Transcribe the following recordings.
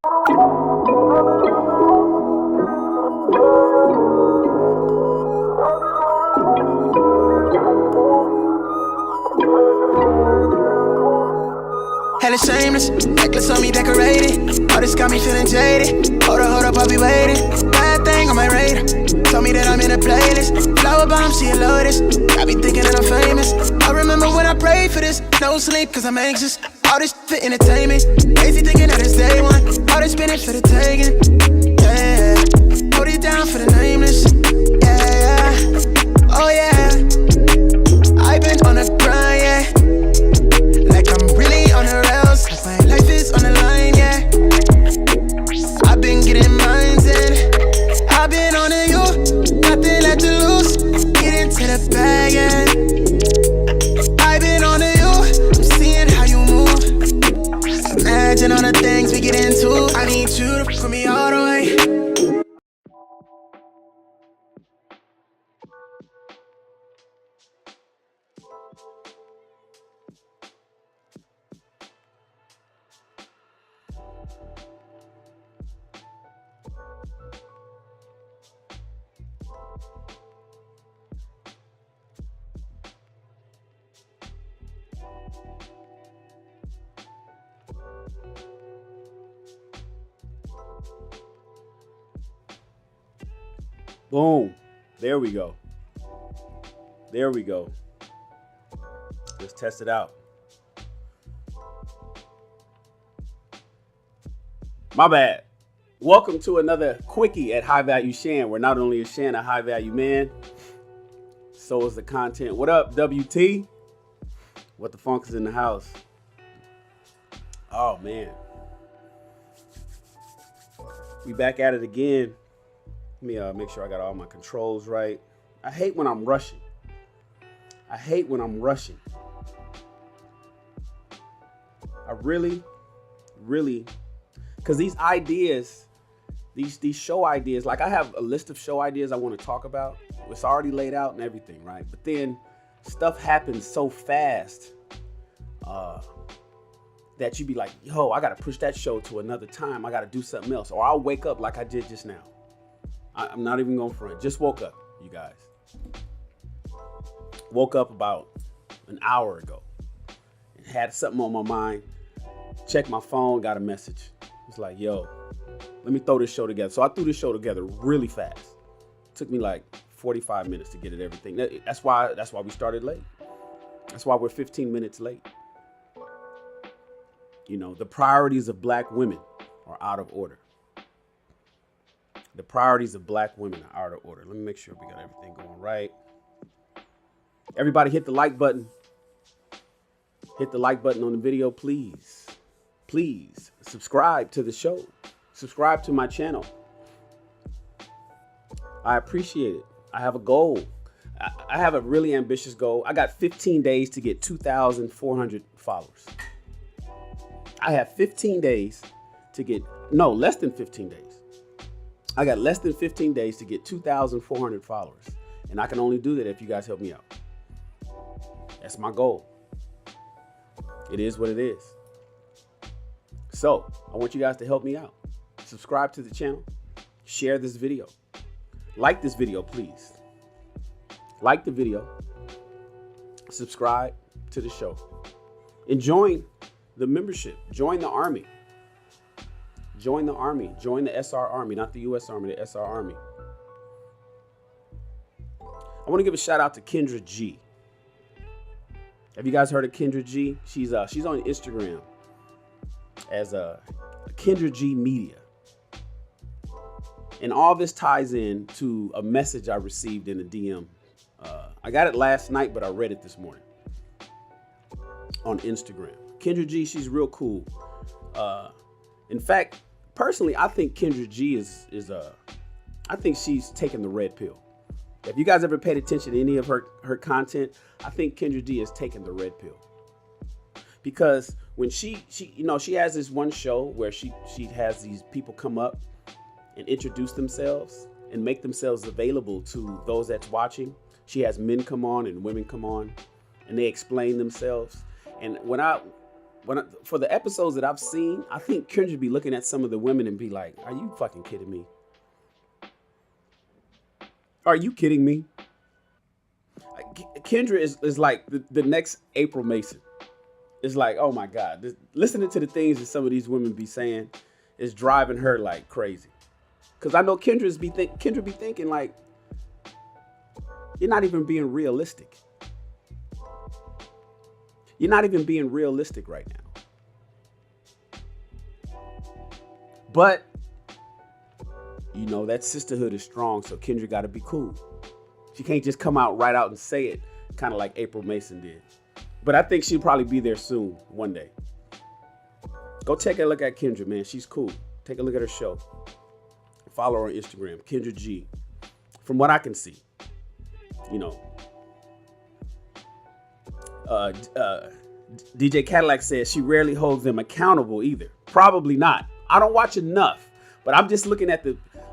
Hella shameless, necklace on me decorated. All this got me feeling jaded. Hold up, I'll be waiting. Bad thing on my radar. Told me that I'm in a playlist. Flower bomb, she a lotus. Got me thinking that I'm famous. I remember when I prayed for this. No sleep, cause I'm anxious. All this for entertainment. Lazy thinking that it's day one. All this spinach for the taking. Yeah, hold it down for the nameless. Yeah, oh yeah. I've been on a grind, yeah. Like I'm really on the rails. Like my life is on the line, yeah. I've been getting mines in. I've been on the you. Nothing left to lose. Get into the bag, yeah. I've been on the you. I'm seeing how you move. Imagine all the things we get into. I need you to put me all the way. Boom. There we go. There we go. Let's test it out. My bad. Welcome to another quickie at High Value Shan, where not only is Shan a high value man, so is the content. What up, WT? What the funk is in the house? Oh, man. We back at it again. Let me make sure I got all my controls right. I hate when I'm rushing. I really, because these ideas, these show ideas, like I have a list of show ideas I want to talk about. It's already laid out and everything, right? But then stuff happens so fast that you be like, yo, I got to push that show to another time. I got to do something else. Or I'll wake up like I did just now. I'm not even going front. Just woke up, you guys. Woke up about an hour ago. Had something on my mind. Checked my phone, got a message. It's like, yo, let me throw this show together. So I threw this show together really fast. Took me like 45 minutes to get it everything. That's why we started late. That's why we're 15 minutes late. You know, the priorities of black women are out of order. The priorities of black women are out of order. Let me make sure we got everything going right. Everybody hit the like button. Hit the like button on the video, please. Please subscribe to the show. Subscribe to my channel. I appreciate it. I have a goal. I have a really ambitious goal. I got 15 days to get 2,400 followers. I have 15 days to get, no, less than 15 days. I got less than 15 days to get 2,400 followers. And I can only do that if you guys help me out. That's my goal. It is what it is. So I want you guys to help me out. Subscribe to the channel. Share this video. Like this video, please. Like the video. Subscribe to the show. And join the membership. Join the army. Join the army. Join the SR Army, not the U.S. Army, the SR Army. I want to give a shout out to Kendra G. Have you guys heard of Kendra G? She's on Instagram as Kendra G Media. And all this ties in to a message I received in a DM. I got it last night, but I read it this morning on Instagram. Kendra G, she's real cool. In fact, personally, I think Kendra G I think she's taking the red pill. If you guys ever paid attention to any of her content, I think Kendra G is taking the red pill. Because when she has this one show where she has these people come up and introduce themselves and make themselves available to those that's watching. She has men come on and women come on and they explain themselves. And when for the episodes that I've seen, I think Kendra be looking at some of the women and be like, "Are you fucking kidding me? Are you kidding me?" Kendra is like the next April Mason. It's like, oh my God, listening to the things that some of these women be saying is driving her like crazy. Cause I know Kendra be thinking like, you're not even being realistic. You're not even being realistic right now. But you know that sisterhood is strong, so Kendra got to be cool. She can't just come out right out and say it, kind of like April Mason did. But I think she'll probably be there soon, one day. Go take a look at Kendra, man. She's cool. Take a look at her show. Follow her on Instagram, Kendra G. From what I can see, you know. DJ Cadillac says she rarely holds them accountable either. Probably not. I don't watch enough, but I'm just looking at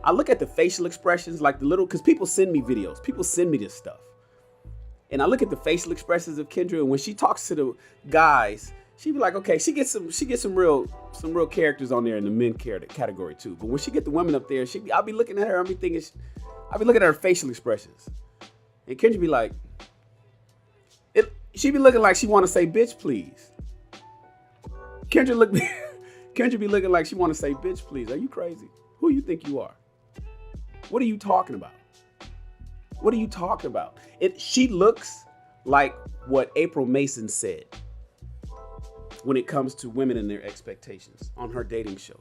I look at the facial expressions, like because people send me videos. People send me this stuff. And I look at the facial expressions of Kendra, and when she talks to the guys, she be like, okay, she gets some real characters on there in the men category too. But when she get the women up there, I'll be looking at her, I'll be looking at her facial expressions. And Kendra be like, she be looking like she want to say, bitch, please. Kendra be looking like she want to say, bitch, please. Are you crazy? Who you think you are? What are you talking about? What are you talking about? She looks like what April Mason said when it comes to women and their expectations on her dating show.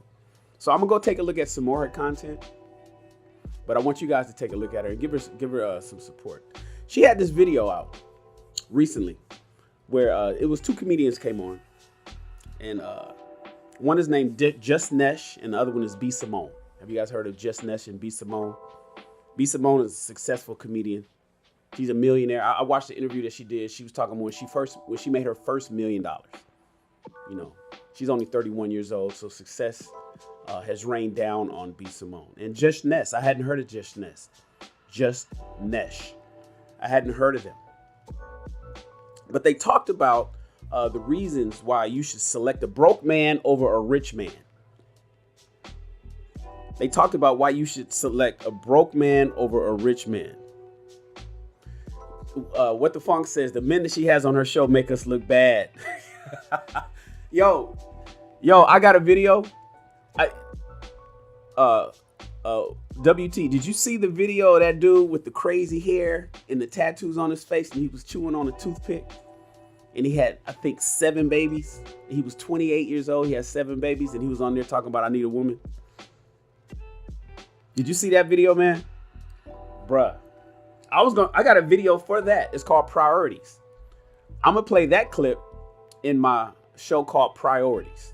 So I'm gonna go take a look at some more of her content, but I want you guys to take a look at her and give her some support. She had this video out recently where it was two comedians came on, and one is named Just Nesh and the other one is B. Simone. Have you guys heard of Just Nesh and B. Simone? B. Simone is a successful comedian. She's a millionaire. I watched the interview that she did. She was talking when she made her first $1 million. You know, she's only 31 years old, so success has rained down on B. Simone. And Just Nesh, I hadn't heard of Just Nesh. Just Nesh. I hadn't heard of them. But they talked about the reasons why you should select a broke man over a rich man. They talked about why you should select a broke man over a rich man. What the Funk says, the men that she has on her show make us look bad. Yo, I got a video. WT, did you see the video of that dude with the crazy hair and the tattoos on his face, and he was chewing on a toothpick? And he had, I think, 7 babies. He was 28 years old. He had 7 babies, and he was on there talking about, I need a woman. Did you see that video, man? Bruh. I got a video for that. It's called Priorities. I'm gonna play that clip in my show called Priorities.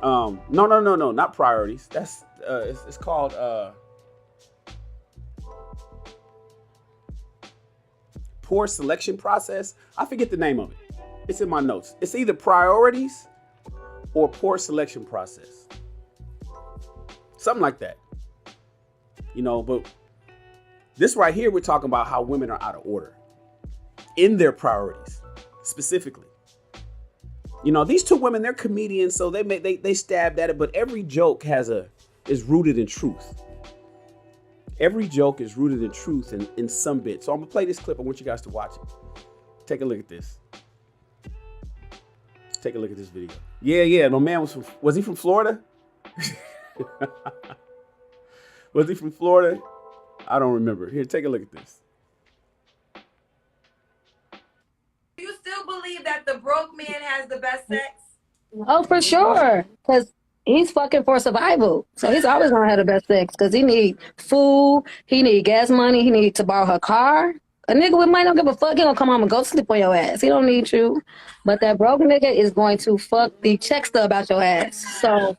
No, not Priorities. That's it's called Poor Selection Process. I forget the name of it. It's in my notes. It's either Priorities or Poor Selection Process. Something like that. You know, but this right here, we're talking about how women are out of order in their priorities, specifically. You know, these two women, they're comedians, so they stabbed at it, but every joke is rooted in truth. Every joke is rooted in truth in some bit. So I'm gonna play this clip. I want you guys to watch it. Take a look at this. Take a look at this video. Yeah. My man was he from Florida? Was he from Florida? I don't remember. Here, take a look at this. Do you still believe that the broke man has the best sex? Oh, for sure. Because he's fucking for survival. So he's always going to have the best sex because he need food. He need gas money. He need to borrow her car. A nigga with money don't give a fuck. He gonna come home and go sleep on your ass. He don't need you. But that broke nigga is going to fuck the checkster about your ass. So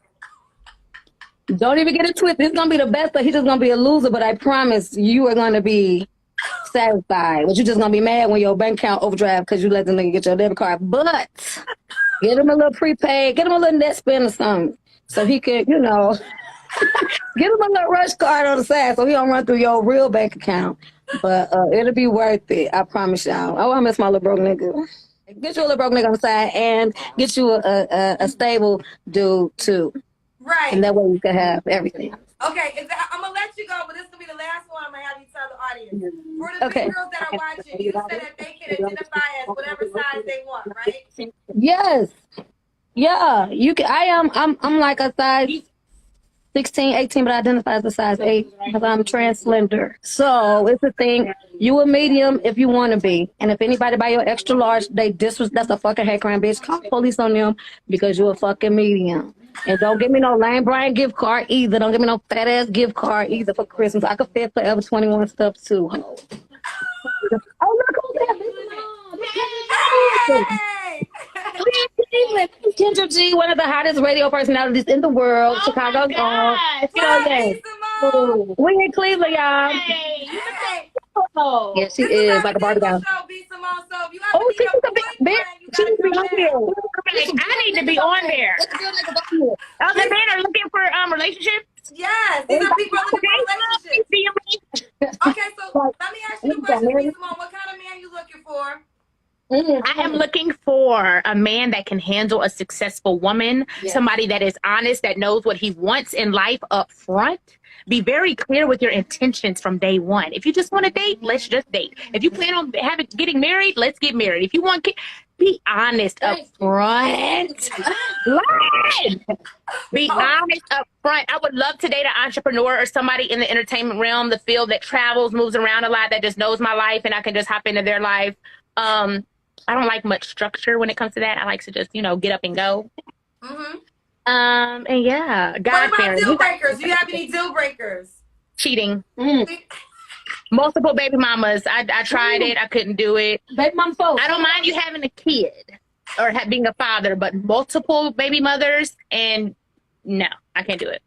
don't even get it twisted. He's gonna be the best, but he's just gonna be a loser. But I promise you are gonna be satisfied. But you're just gonna be mad when your bank account overdraft because you let the nigga get your debit card. But get him a little prepaid, get him a little net spend or something, so he can, you know, get him a little rush card on the side so he don't run through your real bank account. But it'll be worth it. I promise y'all. Oh, I miss my little broke nigga. Get you a little broke nigga on the side and get you a stable dude too. Right. And that way you can have everything. Okay, I'm gonna let you go, but this will be the last one. I'm gonna have you tell the audience. For the three girls that are watching, you said that they can identify as whatever size they want, right? Yes. Yeah. You can. I'm like a size 16, 18, but I identify as a size 8 because I'm trans slender. So it's a thing. You a medium if you want to be. And if anybody buy your extra large, that's a fucking hate crime, bitch. Call police on them because you a fucking medium. And don't give me no Lane Bryant gift card either. Don't give me no fat ass gift card either for Christmas. I could fit Forever 21 stuff too. Oh, look who's that, bitch. Hey! Kendra G, one of the hottest radio personalities in the world. Oh Chicago's own. We in Cleveland, y'all. Hey. Yeah, she is like a Barbie doll. Oh, she's a big bitch. She needs to be on here. I need to be on there. Other men are looking for relationships. Yes, these are people looking for relationships. Okay, so let me ask you a question, B. Simone. What kind of man you looking for? I am looking for a man that can handle a successful woman, somebody that is honest, that knows what he wants in life up front. Be very clear with your intentions from day one. If you just want to date, let's just date. If you plan on getting married, let's get married. If you want kids, be honest up front. Be honest up front. I would love to date an entrepreneur or somebody in the entertainment realm, the field that travels, moves around a lot, that just knows my life and I can just hop into their life. I don't like much structure when it comes to that. I like to just, get up and go. Mm-hmm. And yeah, God. What about deal breakers? Do you have any deal breakers? Cheating. Multiple baby mamas. I tried it. I couldn't do it. Baby mama folks. I don't mind you having a kid or being a father, but multiple baby mothers, and no, I can't do it.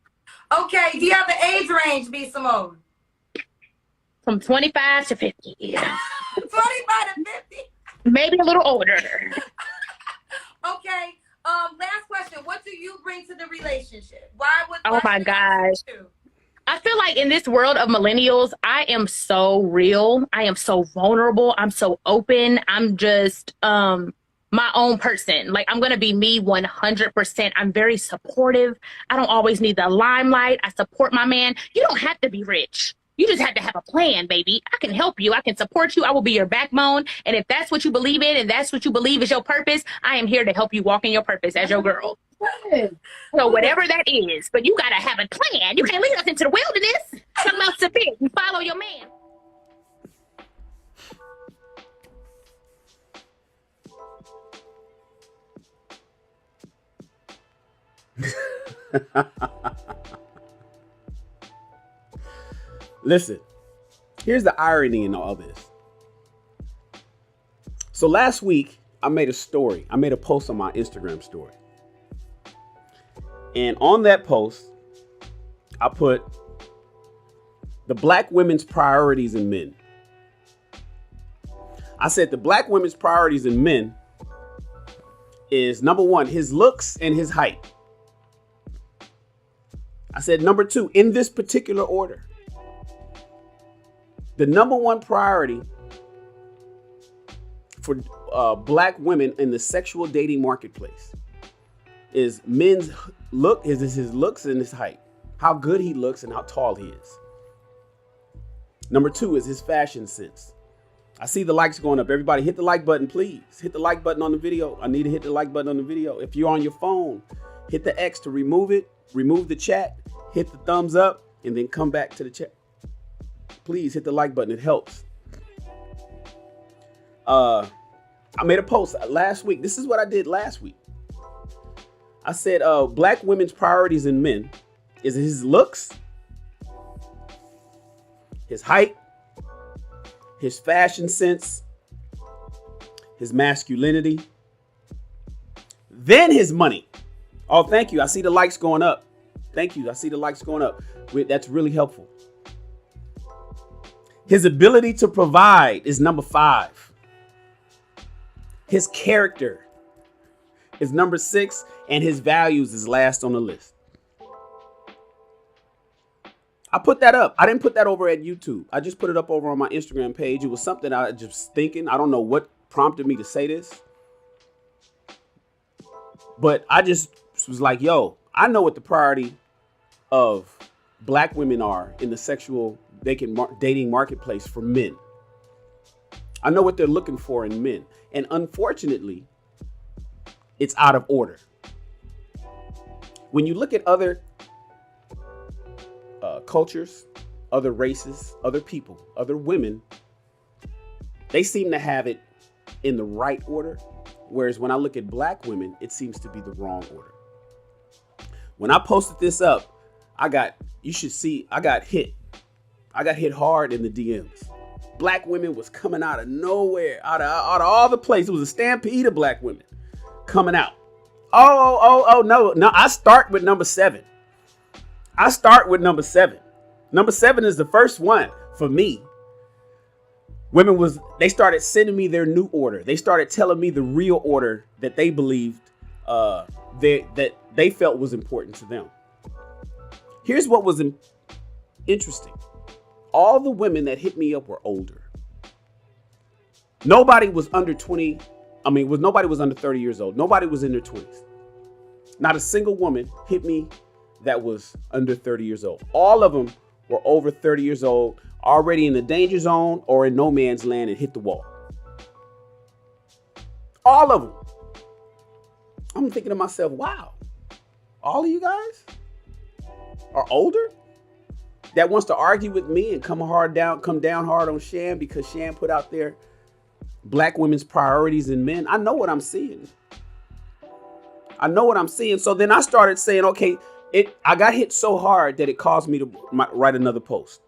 Okay. Do you have the age range, B. Simone? From 25 to 50. 25 to 50? Maybe a little older. Okay. Last question. What do you bring to the relationship? Why would? Oh my gosh. I feel like in this world of millennials, I am so real. I am so vulnerable. I'm so open. I'm just my own person. Like, I'm going to be me 100%. I'm very supportive. I don't always need the limelight. I support my man. You don't have to be rich. You just have to have a plan, baby. I can help you. I can support you. I will be your backbone. And if that's what you believe in and that's what you believe is your purpose, I am here to help you walk in your purpose as your girl. So whatever that is, but you got to have a plan. You can't lead us into the wilderness. Something else to pick. You follow your man. Listen, here's the irony in all this. So last week, I made a post on my Instagram story. And on that post, I put the black women's priorities in men. I said the black women's priorities in men is number one, his looks and his height. I said number two, in this particular order. The number one priority for black women in the sexual dating marketplace is men's look, is his looks and his height, how good he looks and how tall he is. Number two is his fashion sense. I see the likes going up. Everybody hit the like button, please. Hit the like button on the video. I need to hit the like button on the video. If you're on your phone, hit the X to remove it, remove the chat, hit the thumbs up, and then come back to the chat. Please hit the like button. It helps. I made a post last week. This is what I did last week. I said black women's priorities in men is his looks, his height, his fashion sense, his masculinity, then his money. Oh, thank you. I see the likes going up. Thank you. I see the likes going up. That's really helpful. His ability to provide is number 5. His character is number 6, and his values is last on the list. I put that up. I didn't put that over at YouTube. I just put it up over on my Instagram page. It was something I just thinking. I don't know what prompted me to say this, But I just was like, yo, I know what the priority of black women are in the sexual dating marketplace for men. I know what they're looking for in men. And unfortunately, it's out of order. When you look at other cultures, other races, other people, other women, they seem to have it in the right order. Whereas when I look at black women, it seems to be the wrong order. When I posted this up, I got hit. I got hit hard in the DMs. Black women was coming out of nowhere, out of all the places. It was a stampede of black women coming out. No. I start with number 7. Number 7 is the first one for me. They started sending me their new order. They started telling me the real order that they believed that they felt was important to them. Here's what was interesting. All the women that hit me up were older. Nobody was under 20. Nobody was under 30 years old. Nobody was in their 20s. Not a single woman hit me that was under 30 years old. All of them were over 30 years old, already in the danger zone or in no man's land and hit the wall. All of them. I'm thinking to myself, wow, all of you guys are older? That wants to argue with me and come down hard on SHAN because SHAN put out there black women's priorities in men. I know what I'm seeing. So then I started saying, okay, I got hit so hard that it caused me to write another post.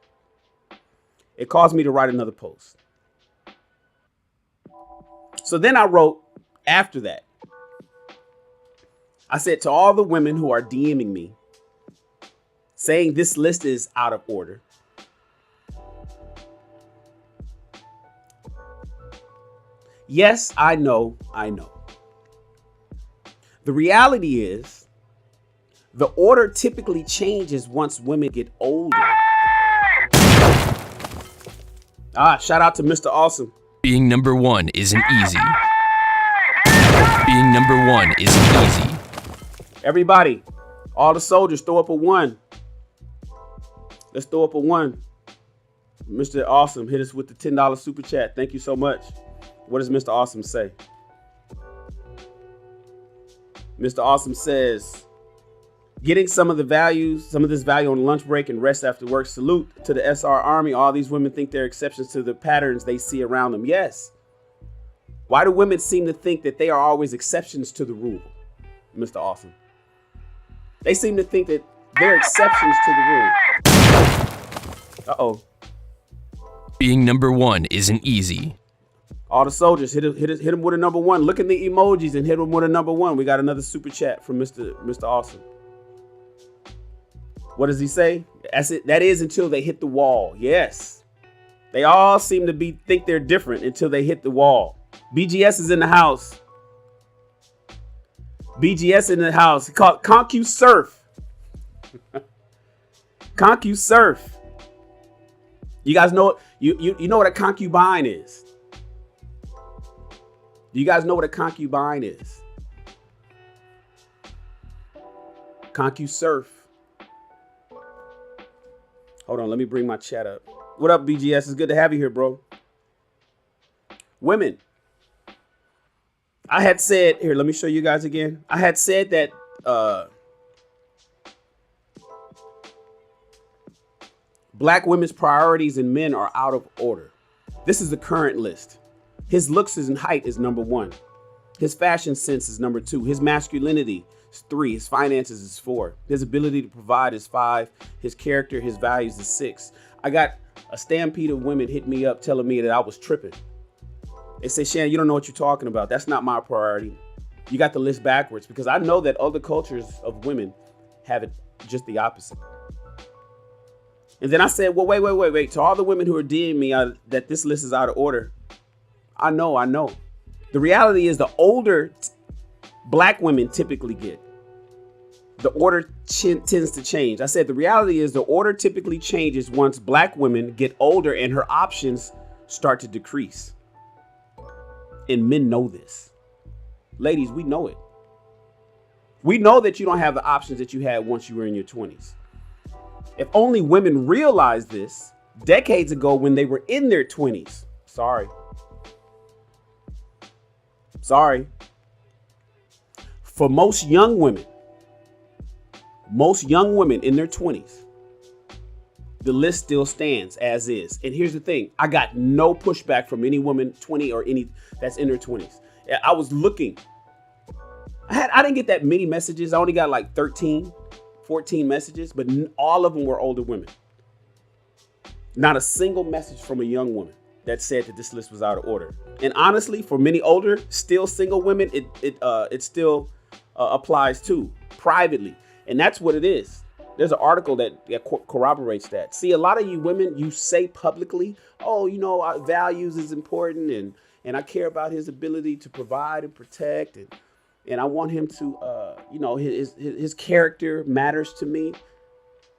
So then I wrote after that. I said to all the women who are DMing me, saying this list is out of order. Yes, I know. The reality is the order typically changes once women get older. Shout out to Mr. Awesome. Being number 1 isn't easy. Being number 1 isn't easy. Everybody, all the soldiers, throw up a 1. Let's throw up a 1. Mr. Awesome, hit us with the $10 super chat. Thank you so much. What does Mr. Awesome say? Mr. Awesome says, getting some of this value on lunch break and rest after work. Salute to the SR Army. All these women think they're exceptions to the patterns they see around them. Yes. Why do women seem to think that they are always exceptions to the rule, Mr. Awesome? They seem to think that they're exceptions to the rule. Uh-oh. Being number 1 isn't easy. All the soldiers, hit him with a number 1. Look at the emojis and hit him with a number 1. We got another super chat from Mr. Awesome. What does he say? That is until they hit the wall. Yes. They all seem to think they're different until they hit the wall. BGS is in the house. BGS in the house. It's called ConcuSurf. ConcuSurf. You guys know you know what a concubine is. Do you guys know what a concubine is? ConcuSurf. Hold on, let me bring my chat up. What up, BGS? It's good to have you here, bro. Women. I had said, here, let me show you guys again. I had said that black women's priorities in men are out of order. This is the current list. His looks and height is number 1. His fashion sense is number 2. His masculinity is 3. His finances is 4. His ability to provide is 5. His character, his values is 6. I got a stampede of women hit me up telling me that I was tripping. They say, Shannon, you don't know what you're talking about. That's not my priority. You got the list backwards, because I know that other cultures of women have it just the opposite. And then I said, well, wait. To all the women who are DMing me that this list is out of order, I know. The reality is the older black women typically get, the order tends to change. I said the reality is the order typically changes once black women get older and her options start to decrease. And men know this. Ladies, we know it. We know that you don't have the options that you had once you were in your 20s. If only women realized this decades ago when they were in their 20s. Sorry. For most young women in their 20s, the list still stands as is. And here's the thing. I got no pushback from any woman 20 or any that's in their 20s. I was looking. I didn't get that many messages. I only got like 13, 14 messages, but all of them were older women. Not a single message from a young woman that said that this list was out of order. And honestly, for many older, still single women, it still applies too, privately. And that's what it is. There's an article that corroborates that. See, a lot of you women, you say publicly, oh, you know, our values is important and I care about his ability to provide and protect and I want him to, you know, his character matters to me.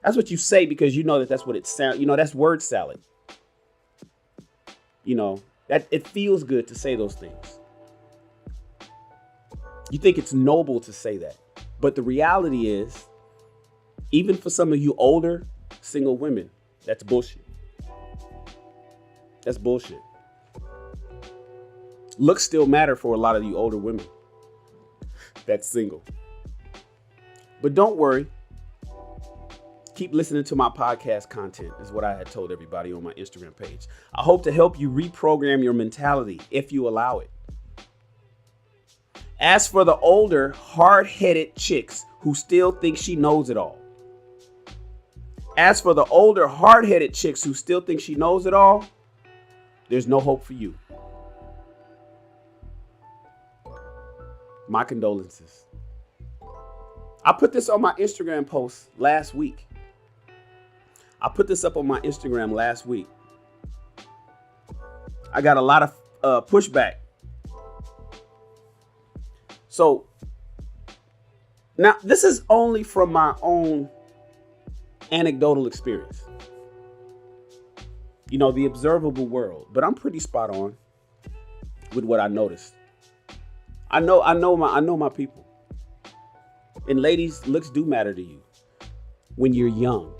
That's what you say because you know that's what it sounds. You know, that's word salad. You know, that it feels good to say those things. You think it's noble to say that. But the reality is, even for some of you older single women, that's bullshit. That's bullshit. Looks still matter for a lot of you older women that's single. But don't worry. Keep listening to my podcast content is what I had told everybody on my Instagram page. I hope to help you reprogram your mentality if you allow it. As for the older, hard-headed chicks who still think she knows it all. There's no hope for you. My condolences. I put this on my Instagram post last week. I put this up on my Instagram last week. I got a lot of pushback. So now this is only from my own anecdotal experience. You know, the observable world, but I'm pretty spot on with what I noticed. I know my people. And ladies, looks do matter to you when you're young.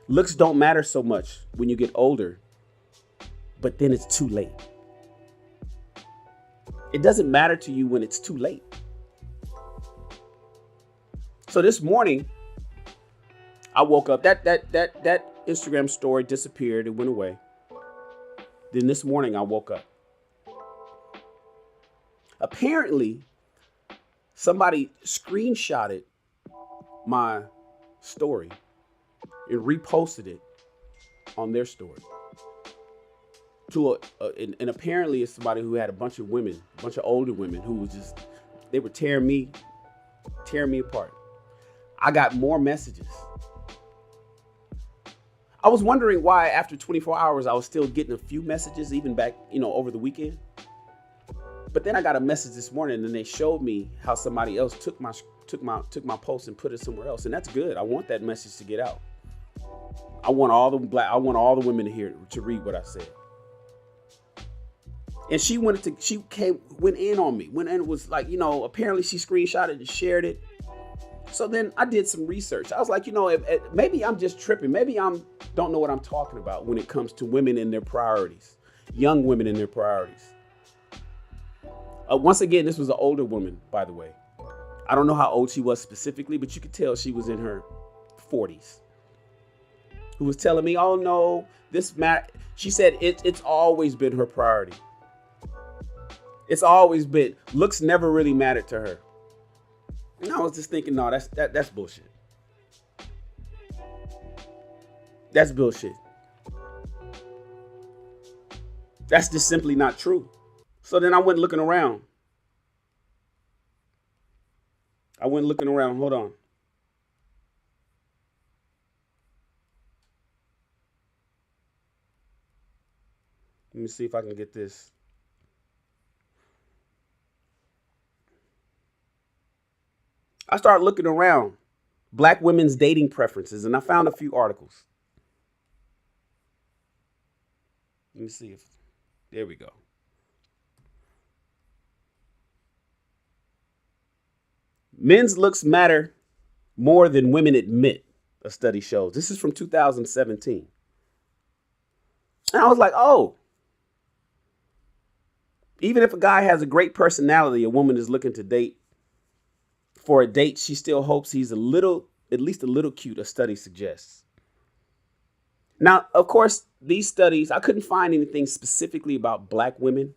Looks don't matter so much when you get older, but then it's too late. It doesn't matter to you when it's too late. So this morning, I woke up, that Instagram story disappeared, it went away. Then this morning I woke up. Apparently, somebody screenshotted my story and reposted it on their story. And apparently it's somebody who had a bunch of older women who was just, they were tearing me apart. I got more messages. I was wondering why after 24 hours I was still getting a few messages, even back, over the weekend. But then I got a message this morning and they showed me how somebody else took my post and put it somewhere else. And that's good. I want that message to get out. I want all the women to read what I said. And she went in on me. Went in and was like, apparently she screenshotted and shared it. So then I did some research. I was like, maybe I'm just tripping. Maybe I don't know what I'm talking about when it comes to women and their priorities, young women and their priorities. Once again, this was an older woman, by the way. I don't know how old she was specifically, but you could tell she was in her 40s. Who was telling me, oh no, she said it's always been her priority. It's always been. Looks never really mattered to her. And I was just thinking, no, that's bullshit. That's bullshit. That's just simply not true. So then I went looking around. Hold on. Let me see if I can get this. I started looking around Black women's dating preferences, and I found a few articles. Let me see if, there we go. Men's looks matter more than women admit, a study shows. This is from 2017. And I was like, oh, even if a guy has a great personality, a woman is looking to date for a date, she still hopes he's at least a little cute, a study suggests. Now, of course, these studies, I couldn't find anything specifically about black women.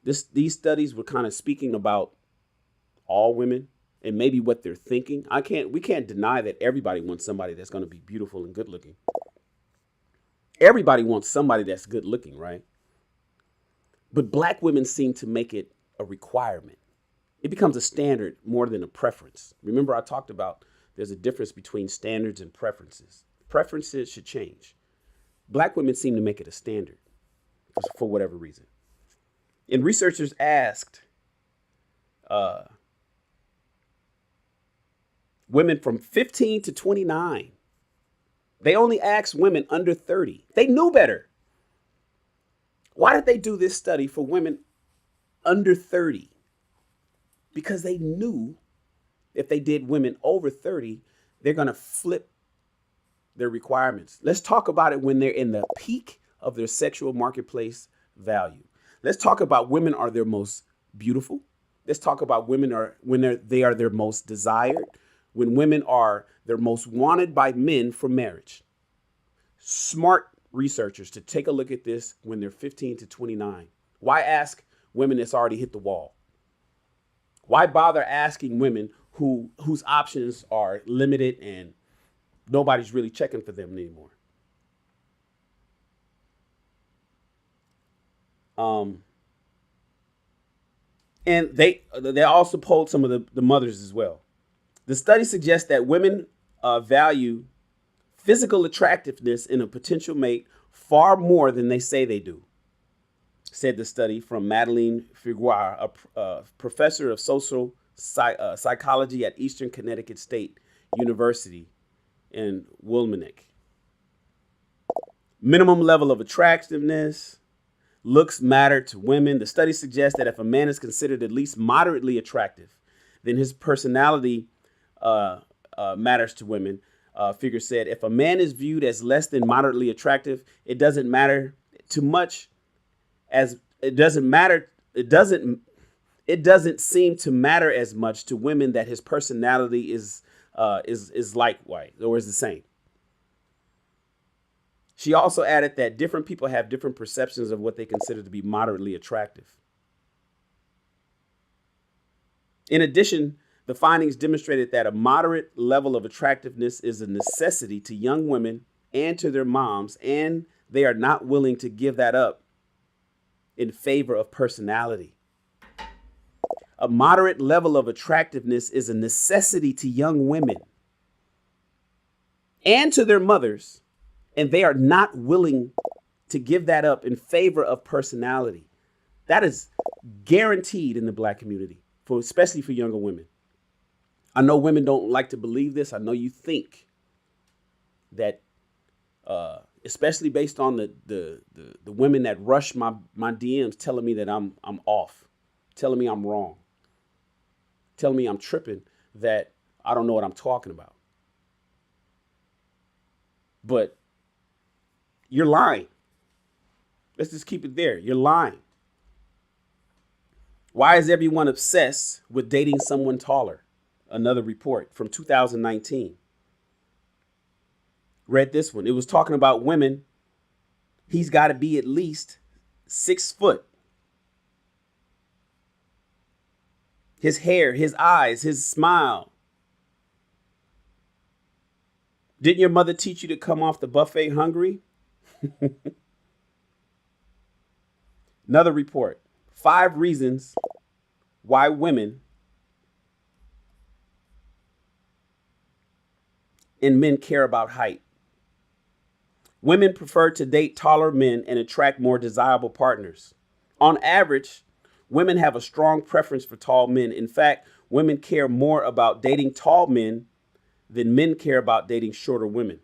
These studies were kind of speaking about all women and maybe what they're thinking. We can't deny that everybody wants somebody that's going to be beautiful and good looking. Everybody wants somebody that's good looking, right? But black women seem to make it a requirement. It becomes a standard more than a preference. Remember, I talked about there's a difference between standards and preferences. Preferences should change. Black women seem to make it a standard for whatever reason. And researchers asked women from 15 to 29. They only asked women under 30. They knew better. Why did they do this study for women under 30? Because they knew if they did women over 30, they're going to flip their requirements. Let's talk about it when they're in the peak of their sexual marketplace value. Let's talk about women are their most beautiful. Let's talk about women when they are their most desired, when women are their most wanted by men for marriage. Smart researchers to take a look at this when they're 15 to 29. Why ask women that's already hit the wall? Why bother asking women whose options are limited and nobody's really checking for them anymore? And they also polled some of the mothers as well. The study suggests that women value physical attractiveness in a potential mate far more than they say they do, said the study from Madeleine Figueroa, a professor of social psychology at Eastern Connecticut State University in Wilmington. Minimum level of attractiveness, looks matter to women. The study suggests that if a man is considered at least moderately attractive, then his personality matters to women. Figure said, if a man is viewed as less than moderately attractive, it doesn't matter too much as it doesn't seem to matter as much to women that his personality is likewise or is the same. She also added that different people have different perceptions of what they consider to be moderately attractive. In addition, the findings demonstrated that a moderate level of attractiveness is a necessity to young women and to their moms, and they are not willing to give that up in favor of personality. A moderate level of attractiveness is a necessity to young women and to their mothers, and they are not willing to give that up in favor of personality. That is guaranteed in the black community, especially for younger women. I know women don't like to believe this. I know you think that, especially based on the women that rush my DMs telling me that I'm off, telling me I'm wrong, telling me I'm tripping, that I don't know what I'm talking about. But you're lying. Let's just keep it there. You're lying. Why is everyone obsessed with dating someone taller? Another report from 2019. Read this one. It was talking about women. He's got to be at least 6 foot. His hair, his eyes, his smile. Didn't your mother teach you to come off the buffet hungry? Another report. 5 reasons why women and men care about height. Women prefer to date taller men and attract more desirable partners. On average, women have a strong preference for tall men. In fact, women care more about dating tall men than men care about dating shorter women.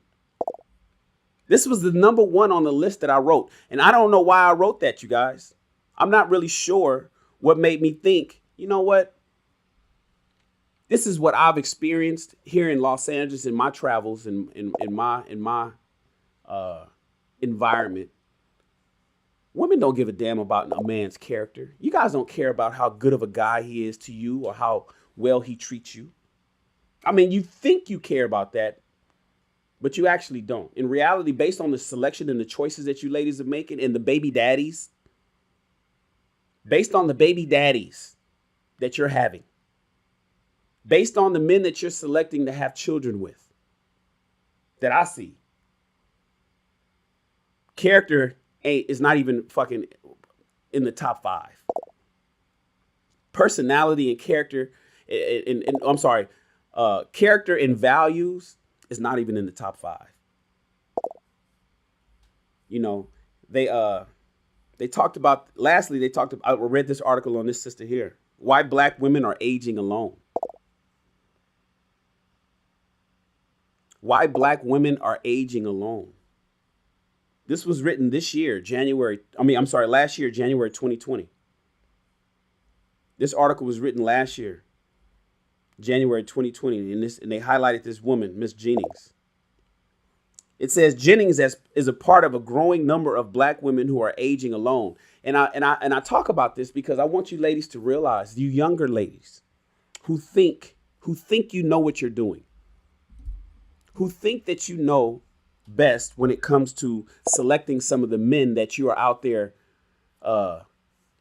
This was the #1 on the list that I wrote. And I don't know why I wrote that, you guys. I'm not really sure what made me think, you know what? this is what I've experienced here in Los Angeles in my travels and in my environment. Women don't give a damn about a man's character. You guys don't care about how good of a guy he is to you or how well he treats you. I mean, you think you care about that, but you actually don't. In reality, based on the selection and the choices that you ladies are making and the baby daddies, based on the baby daddies that you're having, based on the men that you're selecting to have children with, that I see, character is not even fucking in the top 5. Personality and character, character and values is not even in the top 5. You know, they talked about, I read this article on this sister here, why black women are aging alone. Why black women are aging alone. This was written last year, January 2020. This article was written last year, January 2020, and they highlighted this woman, Miss Jennings. It says Jennings is a part of a growing number of black women who are aging alone. And I talk about this because I want you ladies to realize, you younger ladies who think you know what you're doing, who think that you know best when it comes to selecting some of the men that you are out there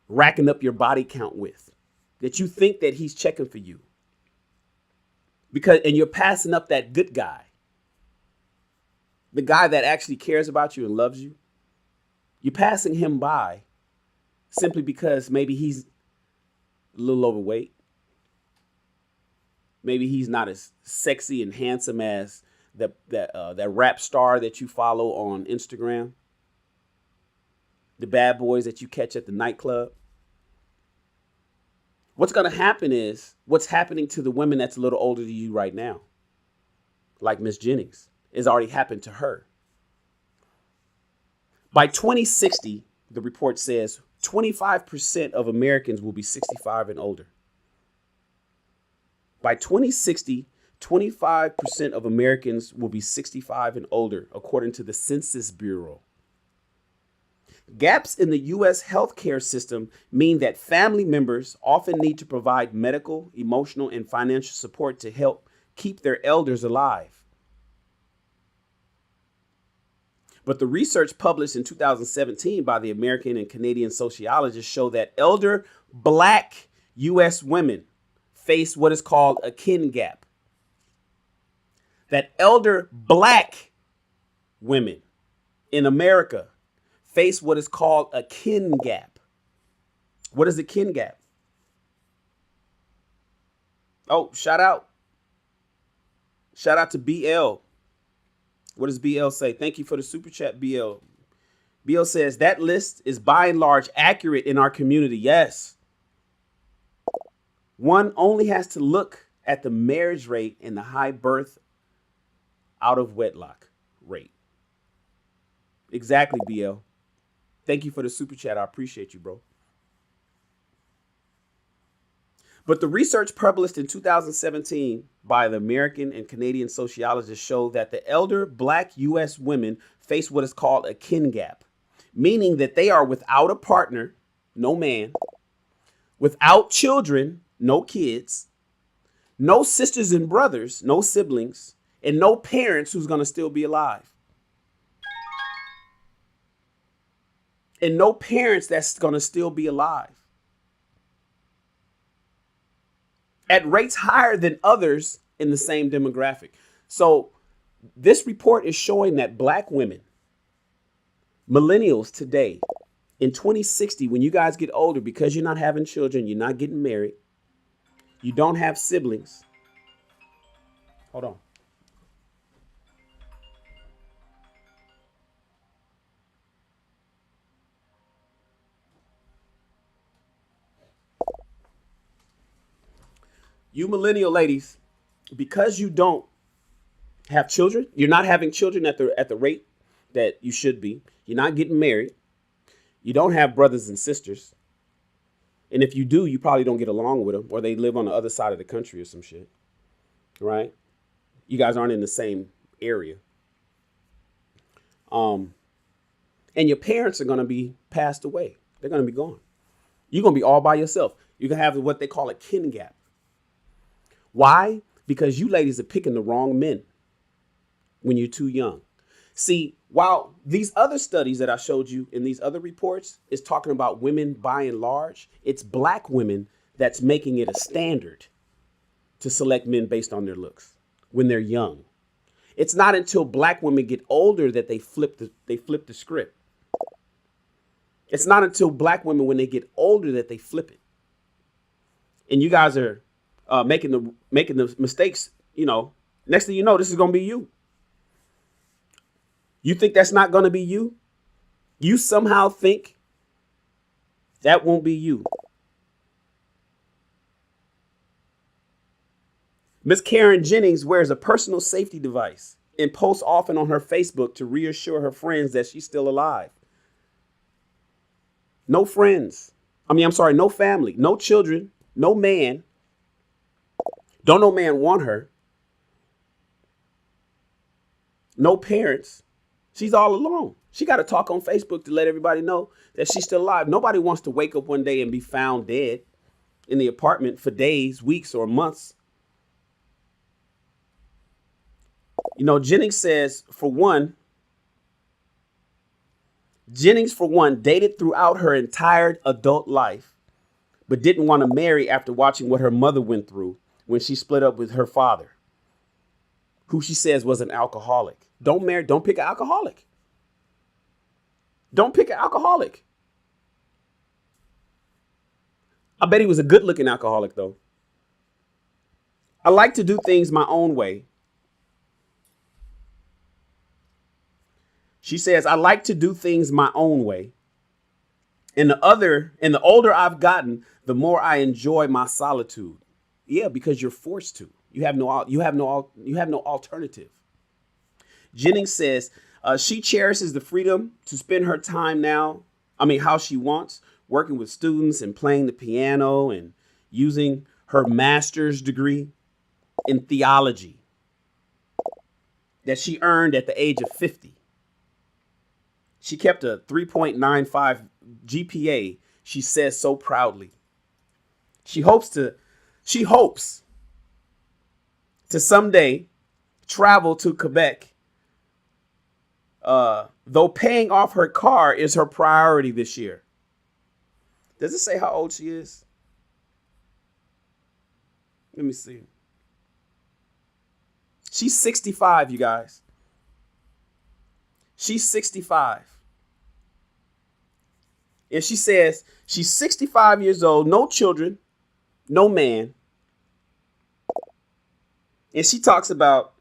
racking up your body count with, that you think that he's checking for you and you're passing up that good guy, the guy that actually cares about you and loves you. You're passing him by simply because maybe he's a little overweight. Maybe he's not as sexy and handsome as that rap star that you follow on Instagram, the bad boys that you catch at the nightclub. What's going to happen is what's happening to the women that's a little older than you right now, like Miss Jennings, has already happened to her. By 2060, the report says 25% of Americans will be 65 and older. By 2060, 25% of Americans will be 65 and older, according to the Census Bureau. Gaps in the U.S. healthcare system mean that family members often need to provide medical, emotional, and financial support to help keep their elders alive. But the research published in 2017 by the American and Canadian sociologists show that elder black U.S. women face what is called a kin gap. That elder black women in America face what is called a kin gap. What is a kin gap? Oh, shout out to BL. What does BL say? Thank you for the super chat, BL. BL says that list is by and large accurate in our community. Yes. One only has to look at the marriage rate and the high birth out of wedlock rate. Exactly, BL. Thank you for the super chat. I appreciate you, bro. But the research published in 2017 by the American and Canadian sociologists showed that the elder black U.S. women face what is called a kin gap, meaning that they are without a partner, no man, without children, no kids, no sisters and brothers, no siblings, and no parents who's going to still be alive. And no parents that's going to still be alive. At rates higher than others in the same demographic. So this report is showing that black women, millennials today, in 2060, when you guys get older, because you're not having children, you're not getting married, you don't have siblings. Hold on. You millennial ladies, because you don't have children, you're not having children at the rate that you should be. You're not getting married. You don't have brothers and sisters. And if you do, you probably don't get along with them, or they live on the other side of the country or some shit. right? You guys aren't in the same area. And your parents are going to be passed away. They're going to be gone. You're going to be all by yourself. You're going to have what they call a kin gap. Why? Because you ladies are picking the wrong men when you're too young. See, while these other studies that I showed you in these other reports is talking about women by and large, it's black women that's making it a standard to select men based on their looks when they're young. It's not until black women get older that they flip the script. It's not until black women, when they get older, that they flip it. And you guys are making the mistakes. You know, next thing you know, this is going to be you. You think that's not going to be you? You somehow think that won't be you. Miss Karen Jennings wears a personal safety device and posts often on her Facebook to reassure her friends that she's still alive. No friends. No family, no children, no man. Don't no man want her. No parents. She's all alone. She got to talk on Facebook to let everybody know that she's still alive. Nobody wants to wake up one day and be found dead in the apartment for days, weeks, or months. You know, Jennings says, for one, dated throughout her entire adult life, but didn't want to marry after watching what her mother went through when she split up with her father, who she says was an alcoholic. Don't pick an alcoholic. Don't pick an alcoholic. I bet he was a good looking alcoholic, though. I like to do things my own way. She says, I like to do things my own way. And the older I've gotten, the more I enjoy my solitude. Yeah, because you're forced to. You have no alternative. Jennings says she cherishes the freedom to spend her time how she wants, working with students and playing the piano and using her master's degree in theology that she earned at the age of 50. She kept a 3.95 GPA, she says so proudly. She hopes to someday travel to Quebec, though paying off her car is her priority this year. Does it say how old she is? Let me see. She's 65, you guys. She's 65. And she says she's 65 years old, no children, no man. And she talks about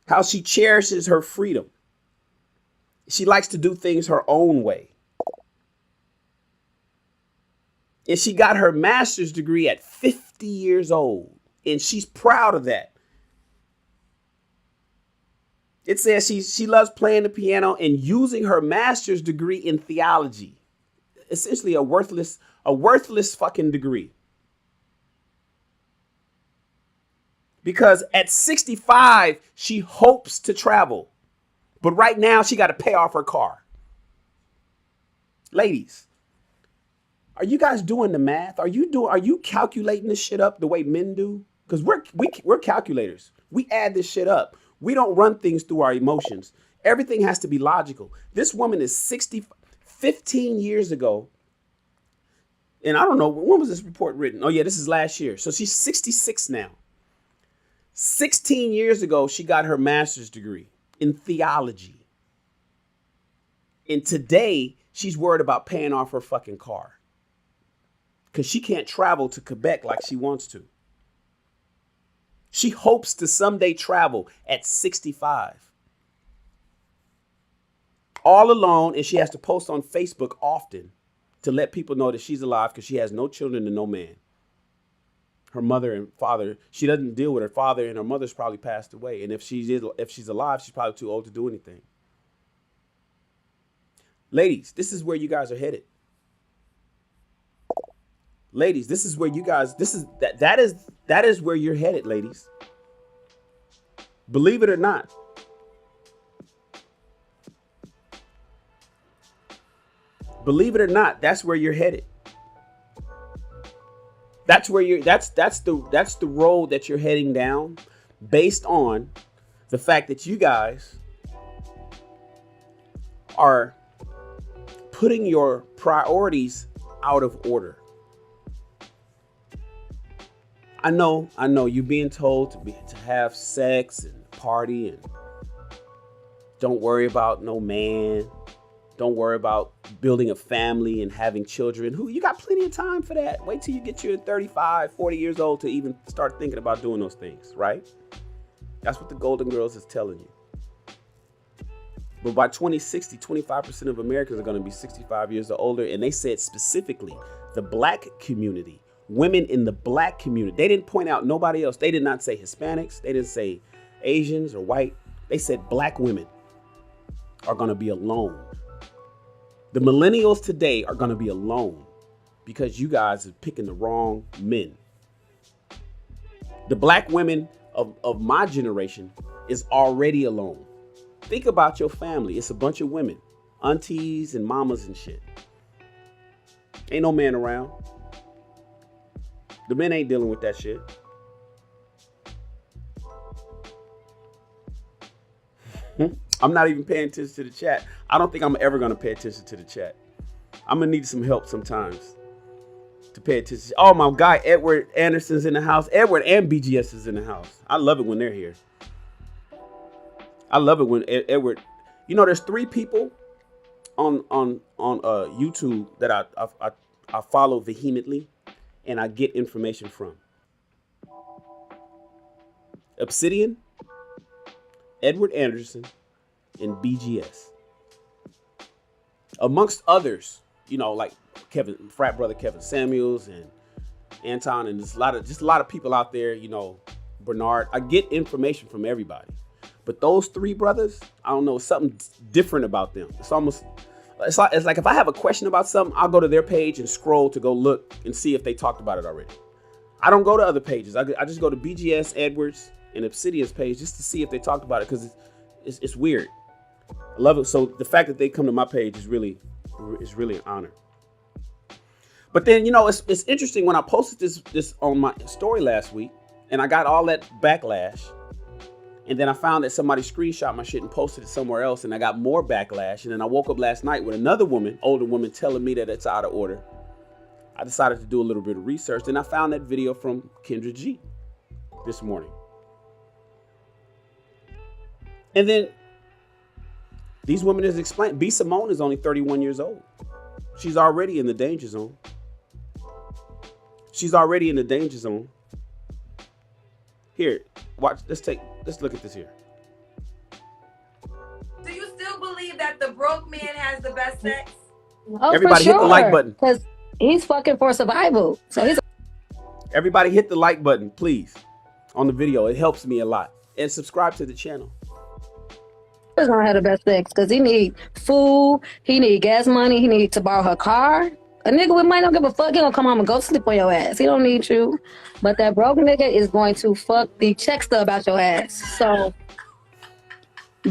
how she cherishes her freedom. She likes to do things her own way. And she got her master's degree at 50 years old. And she's proud of that. It says she loves playing the piano and using her master's degree in theology. Essentially a worthless fucking degree. Because at 65, she hopes to travel. But right now, she got to pay off her car. Ladies, are you guys doing the math? Are you calculating this shit up the way men do? Because we're calculators. We add this shit up. We don't run things through our emotions. Everything has to be logical. This woman is 15 years ago. And I don't know, when was this report written? Oh, yeah, this is last year. So she's 66 now. 16 years ago, she got her master's degree in theology. And today, she's worried about paying off her fucking car. Because she can't travel to Quebec like she wants to. She hopes to someday travel at 65. All alone, and she has to post on Facebook often to let people know that she's alive because she has no children and no man. Her mother and father, she doesn't deal with her father, and her mother's probably passed away. And if she's alive, she's probably too old to do anything. Ladies, this is where you guys are headed. ladies, this is where you guys, that is where you're headed, ladies. Believe it or not. Believe it or not, that's where you're headed. That's where that's the road that you're heading down, based on the fact that you guys are putting your priorities out of order. I know you're being told to have sex and party and don't worry about no man. Don't worry about building a family and having children. You got plenty of time for that. Wait till you get to 35, 40 years old to even start thinking about doing those things, right? That's what the Golden Girls is telling you. But by 2060, 25% of Americans are going to be 65 years or older. And they said specifically the black community, women in the black community. They didn't point out nobody else. They did not say Hispanics. They didn't say Asians or white. They said black women are going to be alone. The millennials today are going to be alone because you guys are picking the wrong men. The black women of my generation is already alone. Think about your family. It's a bunch of women, aunties and mamas and shit. Ain't no man around. The men ain't dealing with that shit. I'm not even paying attention to the chat. I don't think I'm ever going to pay attention to the chat. I'm going to need some help sometimes to pay attention. Oh, my guy, Edward Anderson's in the house. Edward and BGS is in the house. I love it when they're here. I love it when Edward, there's 3 people on YouTube that I follow vehemently and I get information from. Obsidian, Edward Anderson, and BGS. Amongst others, like frat brother Kevin Samuels and Anton, and just a lot of people out there, Bernard. I get information from everybody. But those 3 brothers, I don't know, something different about them. It's like if I have a question about something, I'll go to their page and scroll to go look and see if they talked about it already. I don't go to other pages. I just go to BGS, Edwards, and Obsidian's page just to see if they talked about it, because it's weird. I love it. So the fact that they come to my page is really an honor. But then, it's interesting when I posted this on my story last week and I got all that backlash. And then I found that somebody screenshot my shit and posted it somewhere else, and I got more backlash. And then I woke up last night with another older woman, telling me that it's out of order. I decided to do a little bit of research, and I found that video from Kendra G this morning. And then these women is explained. B. Simone is only 31 years old. She's already in the danger zone. Here, watch. Let's look at this here. Do you still believe that the broke man has the best sex? Oh, everybody hit the like button. Because he's fucking for survival. So he's. Everybody hit the like button, please, on the video. It helps me a lot. And subscribe to the channel. He's gonna have the best sex because he need food, he need gas money, he need to borrow her car. A nigga with money don't give a fuck. He gonna come home and go sleep on your ass. He don't need you. But that broke nigga is going to fuck the checkster about your ass. So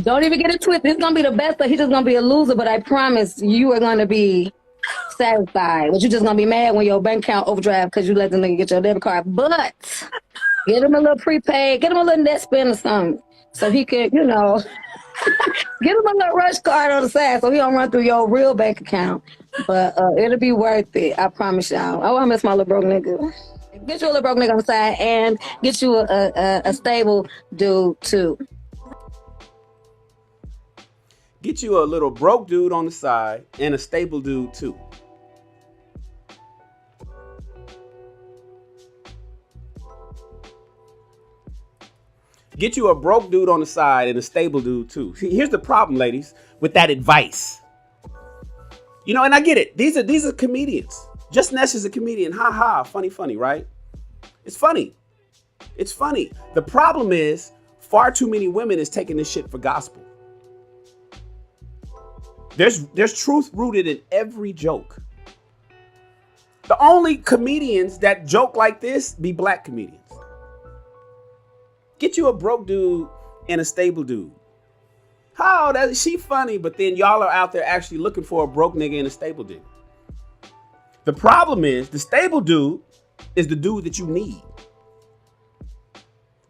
don't even get it twisted. He's gonna be the best, but he's just gonna be a loser. But I promise you are gonna be satisfied. But you're just gonna be mad when your bank account overdraft because you let the nigga get your debit card. But get him a little prepaid, get him a little net spend or something, so he could, get him a little rush card on the side so he don't run through your real bank account. But it'll be worth it. I promise y'all. I want to miss my little broke nigga. Get you a little broke nigga on the side and get you a stable dude too. Get you a little broke dude on the side and a stable dude too. Get you a broke dude on the side and a stable dude too. See, here's the problem, ladies, with that advice. And I get it. These are comedians. Just Ness is a comedian. Ha ha. Funny, right? It's funny. The problem is far too many women is taking this shit for gospel. There's truth rooted in every joke. The only comedians that joke like this be black comedians. Get you a broke dude and a stable dude. How that she funny, but then y'all are out there actually looking for a broke nigga and a stable dude. The problem is the stable dude is the dude that you need.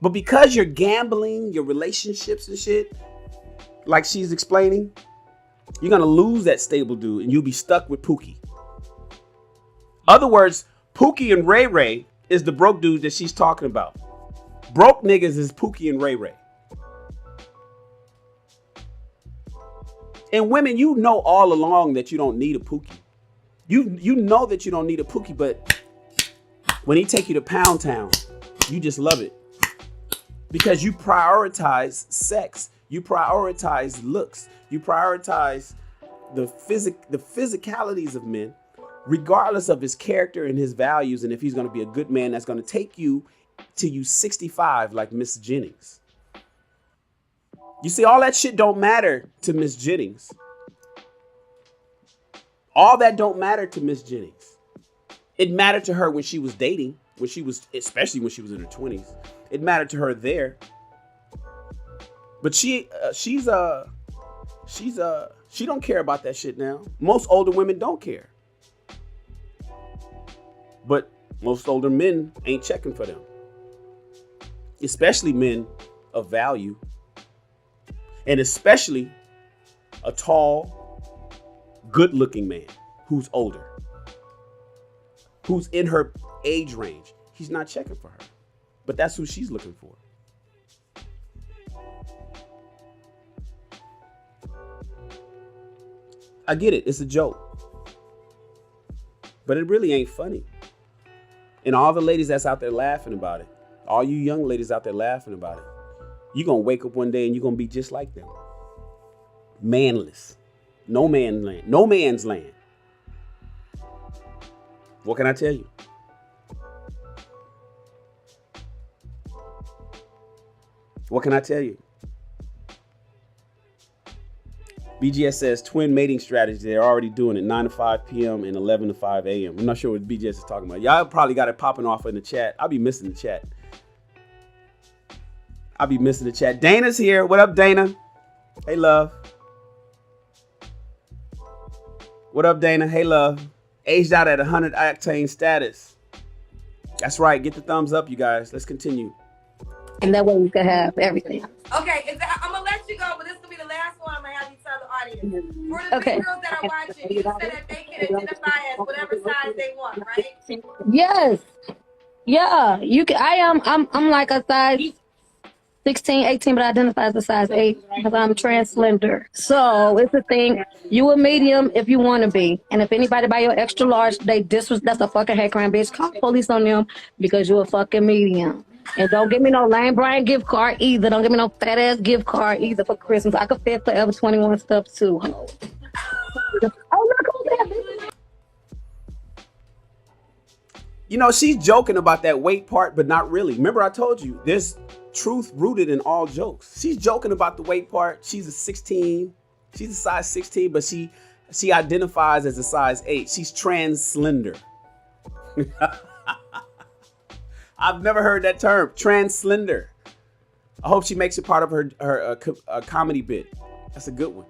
But because you're gambling your relationships and shit, like she's explaining, you're gonna lose that stable dude and you'll be stuck with Pookie. Other words, Pookie and Ray Ray is the broke dude that she's talking about. Broke niggas is Pookie and Ray Ray. And women, you know all along that you don't need a Pookie. You know that you don't need a Pookie, but when he take you to Pound Town, you just love it. Because you prioritize sex, you prioritize looks, you prioritize the physicalities of men, regardless of his character and his values, and if he's going to be a good man that's going to take you till you 65 like Miss Jennings. You see, all that shit don't matter to Miss Jennings. All that don't matter to Miss Jennings. It mattered to her when she was dating, especially when she was in her 20s. It mattered to her there. But she don't care about that shit now. Most older women don't care. But most older men ain't checking for them. Especially men of value. And especially a tall, good-looking man who's older. Who's in her age range. He's not checking for her. But that's who she's looking for. I get it. It's a joke. But it really ain't funny. And all the ladies that's out there laughing about it, all you young ladies out there laughing about it, you're going to wake up one day and you're going to be just like them. Manless. No man's land. No man's land. What can I tell you? What can I tell you? BGS says twin mating strategy. They're already doing it 9 to 5 p.m. and 11 to 5 a.m. I'm not sure what BGS is talking about. Y'all probably got it popping off in the chat. I'll be missing the chat. Dana's here. What up, Dana? Hey, love. What up, Dana? Hey, love. Aged out at 100 octane status. That's right. Get the thumbs up, you guys. Let's continue. And that way we can have everything. Okay, I'm gonna let you go, but this will be the last one. I'm gonna have you tell the audience. For the three girls that are watching, you said that they can identify as whatever size they want, right? Yes. Yeah. You can. I'm like a size 16, 18, but I identify as a size 8 because I'm transgender. So it's a thing. You a medium if you want to be, and if anybody buy your extra large, that's a fucking hate crime, bitch. Call the police on them because you a fucking medium. And don't give me no Lane Bryant gift card either. Don't give me no fat ass gift card either for Christmas. I could fit Forever 21 stuff too. You know, she's joking about that weight part, but not really. Remember I told you, there's truth rooted in all jokes. She's joking about the weight part. She's a 16. She's a size 16, but she identifies as a size 8. She's trans slender. I've never heard that term, trans slender. I hope she makes it part of her comedy bit. That's a good one.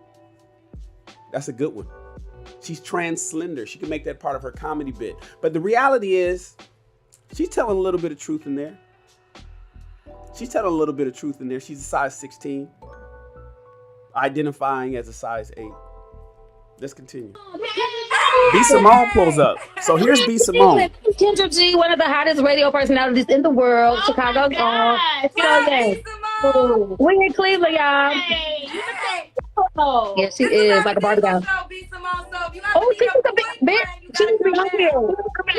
She's trans slender. She can make that part of her comedy bit. But the reality is, she's telling a little bit of truth in there. She's a size 16, identifying as a size 8. Let's continue. B. Simone pulls up. So here's B. Simone. Kendra G, one of the hottest radio personalities in the world. Chicago's on. We in Cleveland, y'all. Yeah, she is like a Barbie doll. Oh, she's a big bitch. She needs to be on here. I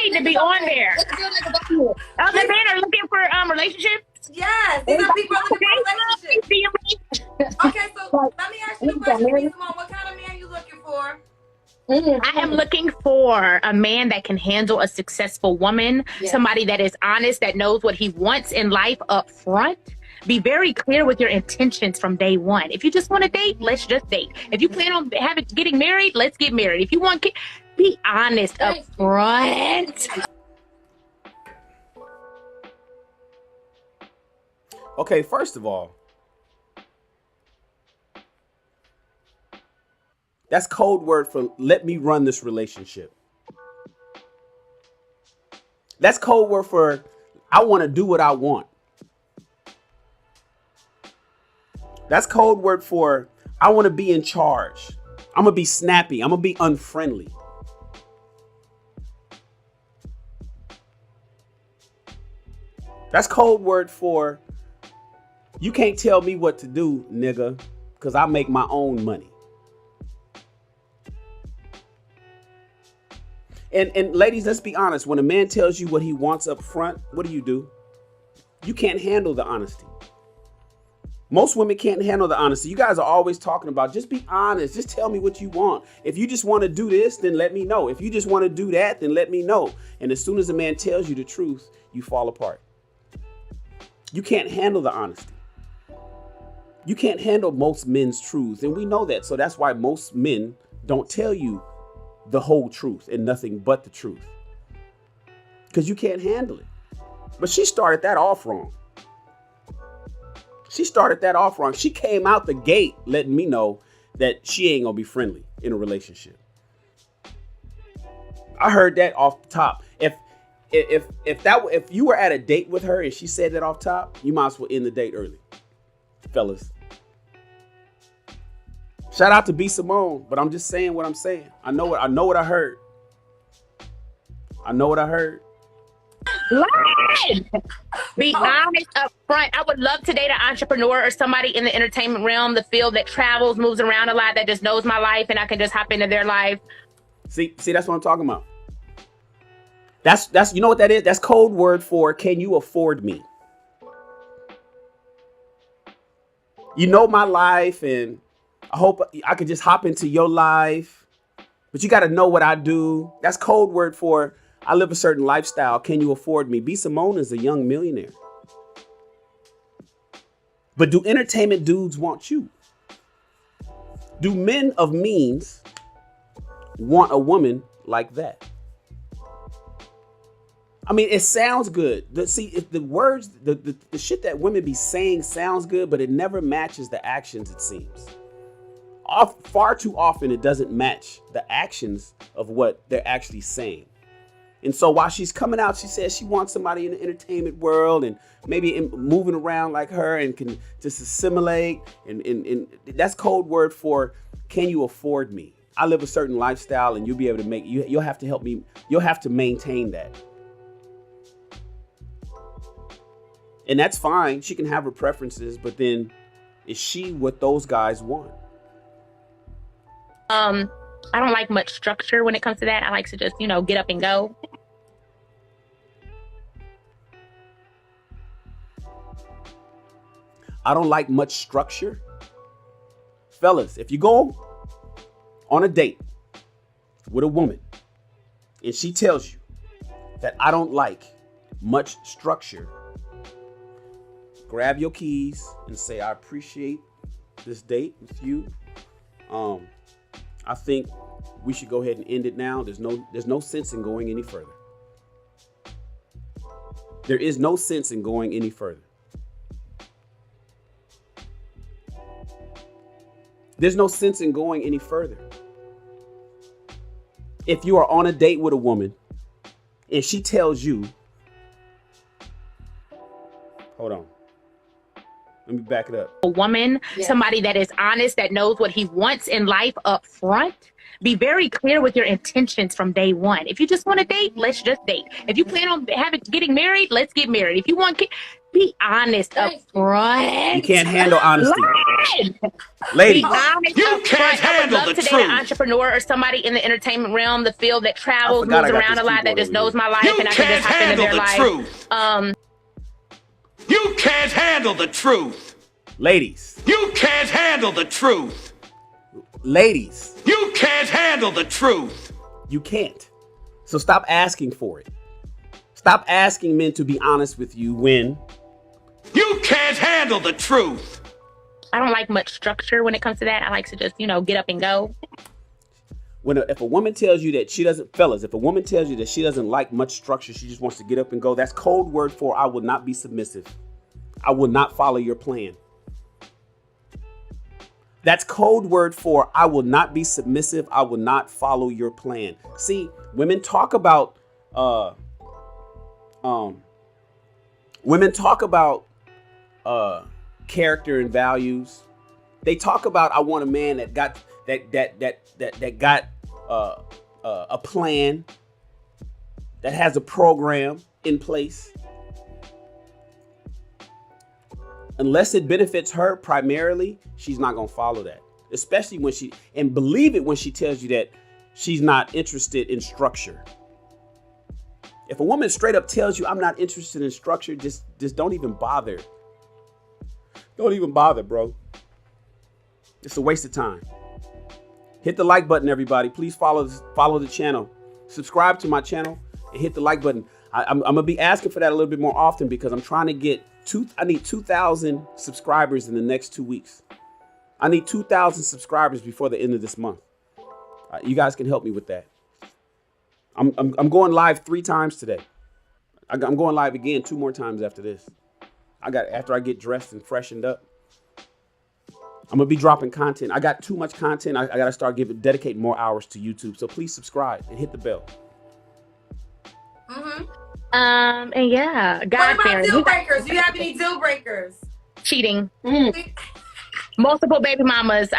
need to be on there. Other men are looking for relationships. Yes, these are people looking for relationships. Okay, so let me ask you a question, B. Simone. What kind of man you looking for? I am looking for a man that can handle a successful woman, somebody that is honest, that knows what he wants in life up front. Be very clear with your intentions from day one. If you just want to date, let's just date. If you plan on getting married, let's get married. If you want Be honest up front. Okay, first of all, that's code word for let me run this relationship. That's code word for I want to do what I want. That's code word for I want to be in charge. I'm going to be snappy. I'm going to be unfriendly. That's code word for you can't tell me what to do, nigga, because I make my own money. And ladies, let's be honest. When a man tells you what he wants up front, what do? You can't handle the honesty. Most women can't handle the honesty. You guys are always talking about just be honest. Just tell me what you want. If you just want to do this, then let me know. If you just want to do that, then let me know. And as soon as a man tells you the truth, you fall apart. You can't handle the honesty. You can't handle most men's truths. And we know that. So that's why most men don't tell you the whole truth and nothing but the truth. Because you can't handle it. But she started that off wrong. She came out the gate letting me know that she ain't gonna be friendly in a relationship. I heard that off the top. If you were at a date with her and she said that off top, you might as well end the date early, fellas. Shout out to B Simone, but I'm just saying what I'm saying. I know what I heard. Be honest up front. I would love to date an entrepreneur or somebody in the entertainment realm, the field that travels, moves around a lot, that just knows my life and I can just hop into their life. See, that's what I'm talking about. That's you know what that is? That's code word for can you afford me? You know my life and I hope I could just hop into your life, but you got to know what I do. That's code word for I live a certain lifestyle. Can you afford me? B Simone is a young millionaire. But do entertainment dudes want you? Do men of means want a woman like that? I mean, it sounds good. If the words, the shit that women be saying sounds good, but it never matches the actions, it seems. Far too often, it doesn't match the actions of what they're actually saying. And so while she's coming out, she says she wants somebody in the entertainment world and maybe moving around like her and can just assimilate. And that's code word for, can you afford me? I live a certain lifestyle and you'll be able to you'll have to help me. You'll have to maintain that. And that's fine. She can have her preferences, but then is she what those guys want? I don't like much structure when it comes to that. I like to just, get up and go. I don't like much structure. Fellas, if you go on a date with a woman and she tells you that I don't like much structure, grab your keys and say, I appreciate this date with you. I think we should go ahead and end it now. There's no sense in going any further. There is no sense in going any further. There's no sense in going any further. If you are on a date with a woman and she tells you, hold on. Let me back it up. A woman, somebody that is honest, that knows what he wants in life up front. Be very clear with your intentions from day one. If you just want to date, let's just date. If you plan on getting married, let's get married. If you want kids, be honest up front. You can't handle honesty. Ladies, be honest you up can't front. I would handle love the to truth. date an entrepreneur or somebody in the entertainment realm, the field that travels, moves around a lot, that just knows my life and I can just hop into their life. You can't handle the truth. Ladies. You can't handle the truth. Ladies. You can't handle the truth. You can't. So stop asking for it. Stop asking men to be honest with you when you can't handle the truth. I don't like much structure when it comes to that. I like to just, get up and go. if a woman tells you that she doesn't, fellas, if a woman tells you that she doesn't like much structure, she just wants to get up and go, that's code word for I will not be submissive. I will not follow your plan. That's code word for I will not be submissive. I will not follow your plan. See, women talk about character and values. They talk about I want a man that got a plan, that has a program in place. Unless it benefits her primarily, she's not going to follow that. Especially when and believe it when she tells you that she's not interested in structure. If a woman straight up tells you I'm not interested in structure, just don't even bother. Don't even bother, bro. It's a waste of time. Hit the like button, everybody. Please follow the channel. Subscribe to my channel and hit the like button. I'm going to be asking for that a little bit more often because I'm trying to get I need 2,000 subscribers in the next 2 weeks. I need 2,000 subscribers before the end of this month. You guys can help me with that. I'm going live 3 times today. I'm going live again 2 more times after this. After I get dressed and freshened up. I'm gonna be dropping content. I got too much content. I gotta start dedicating more hours to YouTube. So please subscribe and hit the bell. And yeah, God, what about deal breakers? Do you have any deal breakers? Cheating. Multiple baby mamas.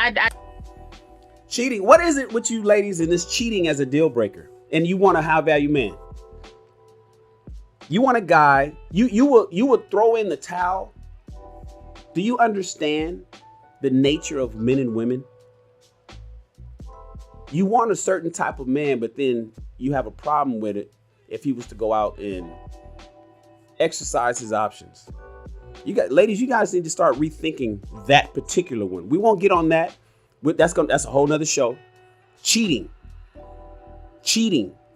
Cheating. What is it with you ladies in this cheating as a deal breaker? And you want a high value man. You want a guy. You would throw in the towel. Do you understand the nature of men and women? You want a certain type of man, but then you have a problem with it if he was to go out and exercise his options. Ladies, you guys need to start rethinking that particular one. We won't get on that. That's a whole nother show. Cheating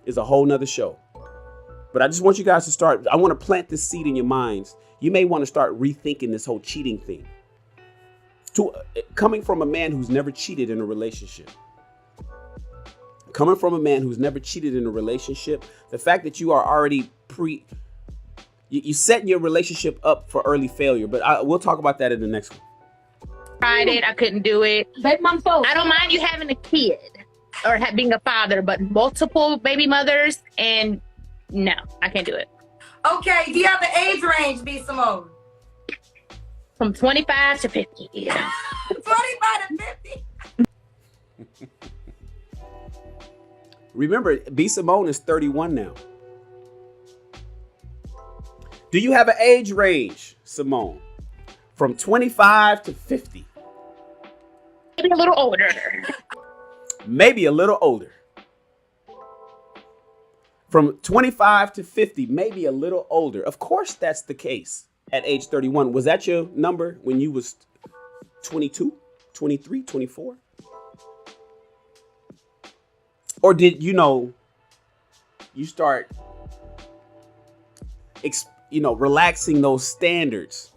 is a whole nother show. But I just want you guys to start. I want to plant this seed in your minds. You may want to start rethinking this whole cheating thing. Coming from a man who's never cheated in a relationship. Coming from a man who's never cheated in a relationship, the fact that you are already you setting your relationship up for early failure. But we'll talk about that in the next one. Tried it. I couldn't do it. Baby mom folks. I don't mind you having a kid or being a father, but multiple baby mothers, and no, I can't do it. Okay, do you have an age range, B. Simone? From 25 to 50. 25 to 50. Remember, B. Simone is 31 now. Do you have an age range, Simone? From 25 to 50. Maybe a little older. Maybe a little older. From 25 to 50, maybe a little older. Of course, that's the case at age 31. Was that your number when you was 22, 23, 24? Or did you start relaxing those standards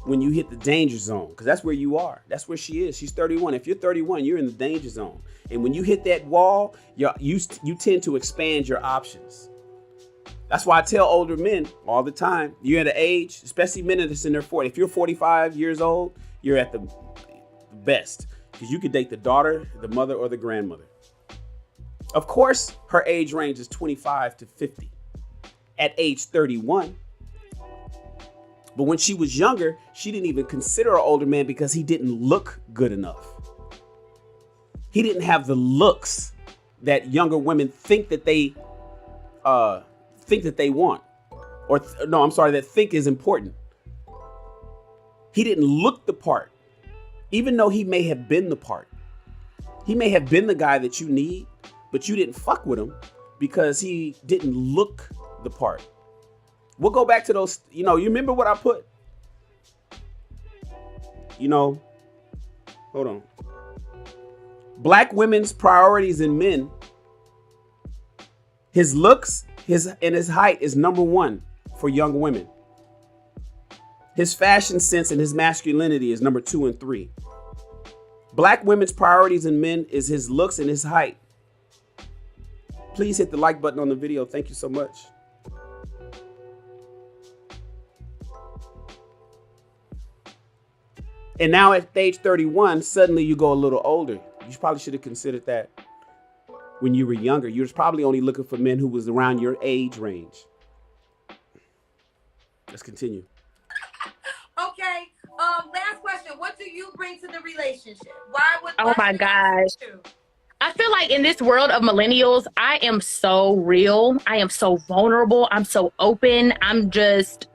when you hit the danger zone? Because that's where you are. That's where she is. She's 31. If you're 31, you're in the danger zone. And when you hit that wall, you tend to expand your options. That's why I tell older men all the time, you're at an age, especially men that's in their 40s. If you're 45 years old, you're at the best. Because you could date the daughter, the mother, or the grandmother. Of course, her age range is 25 to 50 at age 31. But when she was younger, she didn't even consider an older man because he didn't look good enough. He didn't have the looks that younger women think that they want. That think is important. He didn't look the part, even though he may have been the part. He may have been the guy that you need, but you didn't fuck with him because he didn't look the part. We'll go back to those, you remember what I put? Hold on. Black women's priorities in men. His looks, his height is number 1 for young women. His fashion sense and his masculinity is number 2 and 3. Black women's priorities in men is his looks and his height. Please hit the like button on the video. Thank you so much. And now at age 31, suddenly you go a little older. You probably should have considered that when you were younger. You was probably only looking for men who was around your age range. Let's continue. Okay. Last question. What do you bring to the relationship? Why would? Oh my gosh. I feel like in this world of millennials, I am so real. I am so vulnerable. I'm so open. I'm just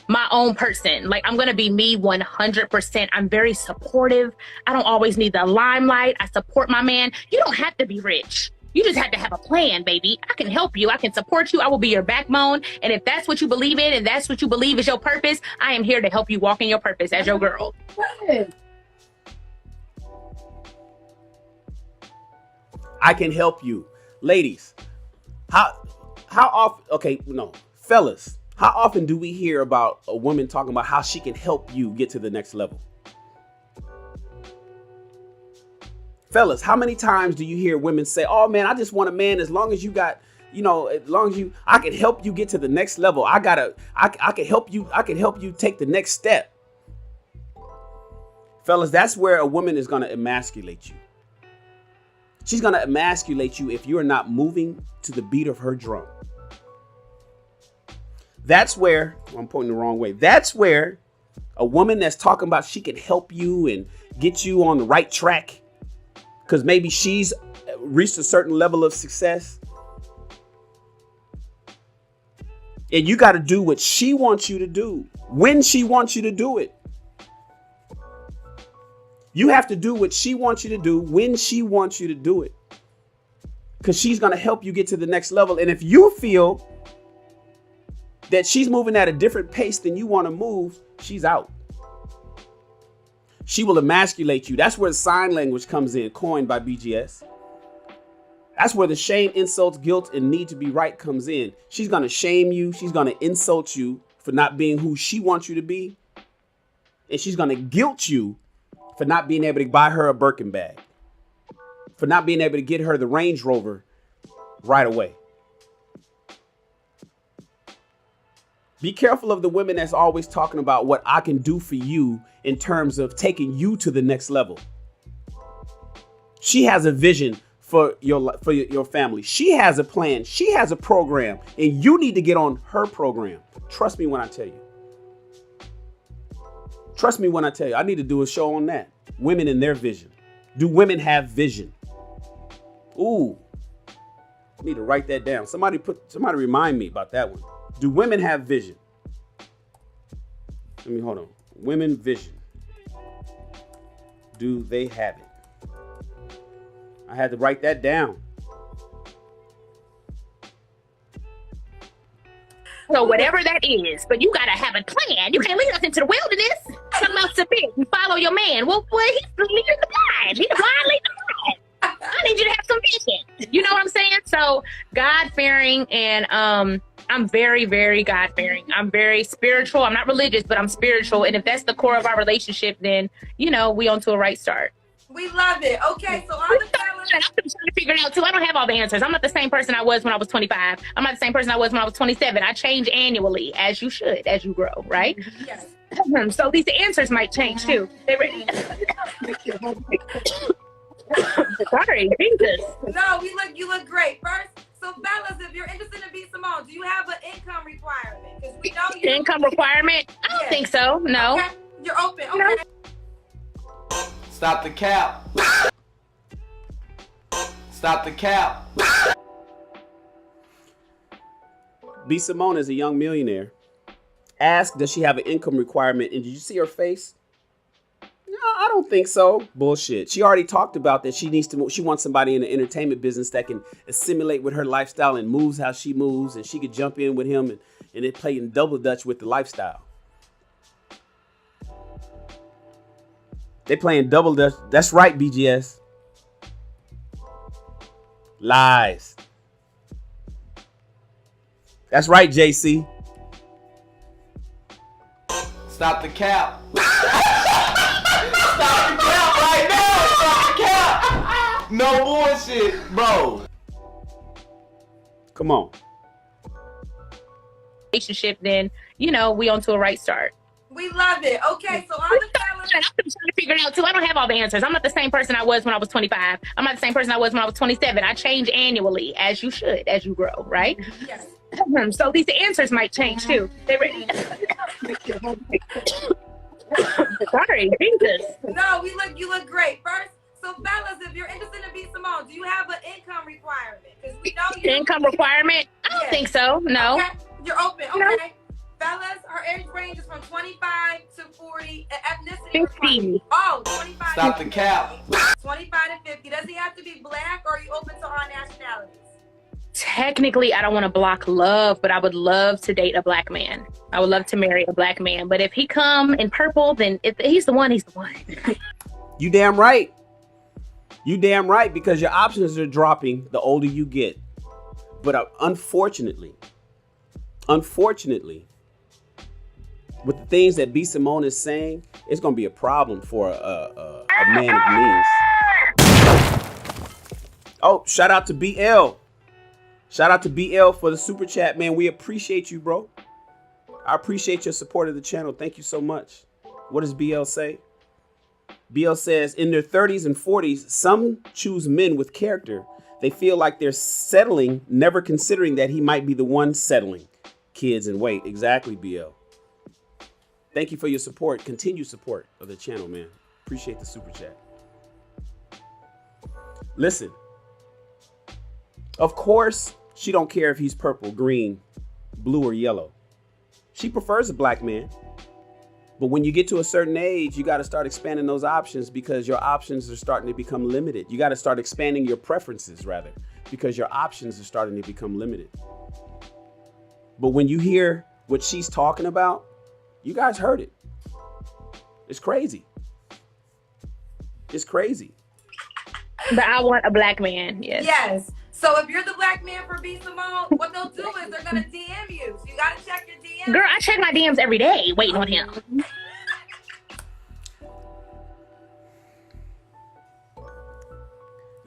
my own person. Like, I'm going to be me 100%. I'm very supportive. I don't always need the limelight. I support my man. You don't have to be rich. You just have to have a plan, baby. I can help you. I can support you. I will be your backbone. And if that's what you believe in and that's what you believe is your purpose, I am here to help you walk in your purpose as your girl. I can help you. Ladies, how often, okay, no, fellas, how often do we hear about a woman talking about how she can help you get to the next level? Fellas, how many times do you hear women say, oh man, I just want a man as long as you got, you know, as long as I can help you get to the next level. I can help you take the next step. Fellas, that's where a woman is going to emasculate you. She's going to emasculate you if you're not moving to the beat of her drum. That's where, I'm pointing the wrong way. That's where a woman that's talking about she can help you and get you on the right track because maybe she's reached a certain level of success. And you got to do what she wants you to do when she wants you to do it. You have to do what she wants you to do when she wants you to do it. Because she's going to help you get to the next level. And if you feel that she's moving at a different pace than you want to move, she's out. She will emasculate you. That's where the sign language comes in, coined by BGS. That's where the shame, insults, guilt, and need to be right comes in. She's going to shame you. She's going to insult you for not being who she wants you to be. And she's going to guilt you for not being able to buy her a Birkin bag, for not being able to get her the Range Rover right away. Be careful of the women that's always talking about what I can do for you in terms of taking you to the next level. She has a vision for your family. She has a plan. She has a program, and you need to get on her program. Trust me when I tell you. Trust me when I tell you. I need to do a show on that. Women and their vision. Do women have vision? Ooh, I need to write that down. Somebody remind me about that one. Do women have vision? Let me hold on. Women vision. Do they have it? I had to write that down. So whatever that is, but you gotta have a plan. You can't lead us into the wilderness. Something else to be. You follow your man. Well, he's leading the blind. He's the blind leading the blind. I need you to have some vision. You know what I'm saying? So God-fearing, and I'm very, very God-fearing. I'm very spiritual. I'm not religious, but I'm spiritual. And if that's the core of our relationship, then, you know, we on to a right start. We love it. Okay, so all the fellas, I'm trying to figure it out too. I don't have all the answers. I'm not the same person I was when I was 25. I'm not the same person I was when I was 27. I change annually, as you should, as you grow, right? yes. So these answers might change too. They ready? Sorry, Jesus. No, you look great. First, so fellas, if you're interested in beat Simone, do you have an income requirement? Because we know you income requirement. I don't think so. No. Okay. You're open. Okay. No. Stop the cap. Stop the cap. B. Simone is a young millionaire. Asked, does she have an income requirement? And did you see her face? No, I don't think so. Bullshit. She already talked about that. She wants somebody in the entertainment business that can assimilate with her lifestyle and moves how she moves, and she could jump in with him and they play in double dutch with the lifestyle. They playing double dutch. That's right, BGS. Lies. That's right, JC. Stop the cap. Stop the cap right now. Stop the cap. No bullshit, bro. Come on. Relationship, then, you know, we on to a right start. We love it. Okay, so all the fellas. I'm trying to figure it out too. I don't have all the answers. I'm not the same person I was when I was 25. I'm not the same person I was when I was 27. I change annually, as you should, as you grow, right? Yes. So these answers might change too. They ready? Sorry, Jesus. No, you look great. First, so fellas, if you're interested in B. Simone, do you have an income requirement? Because we know you income requirement? I don't think so. No. Okay. You're open. Okay. No. Fellas, her age range is from 25 to 40. Ethnicity 50. Oh, 25 Stop to the cap. 25 to 50. Does he have to be black, or are you open to all nationalities? Technically, I don't want to block love, but I would love to date a black man. I would love to marry a black man. But if he come in purple, then if he's the one, he's the one. You damn right. You damn right, because your options are dropping the older you get. But unfortunately, with the things that B. Simone is saying, it's going to be a problem for a man of means. Oh, shout out to BL. Shout out to BL for the super chat, man. We appreciate you, bro. I appreciate your support of the channel. Thank you so much. What does BL say? BL says, in their 30s and 40s, some choose men with character. They feel like they're settling, never considering that he might be the one settling. Kids and wait. Exactly, BL. Thank you for your support. Continued support of the channel, man. Appreciate the super chat. Listen. Of course, she don't care if he's purple, green, blue, or yellow. She prefers a black man. But when you get to a certain age, you got to start expanding those options, because your options are starting to become limited. You got to start expanding your preferences, rather, because your options are starting to become limited. But when you hear what she's talking about, you guys heard it. It's crazy. It's crazy. But I want a black man, yes. Yes. So if you're the black man for B. Simone, what they'll do is they're going to DM you. So you got to check your DMs. Girl, I check my DMs every day waiting on him.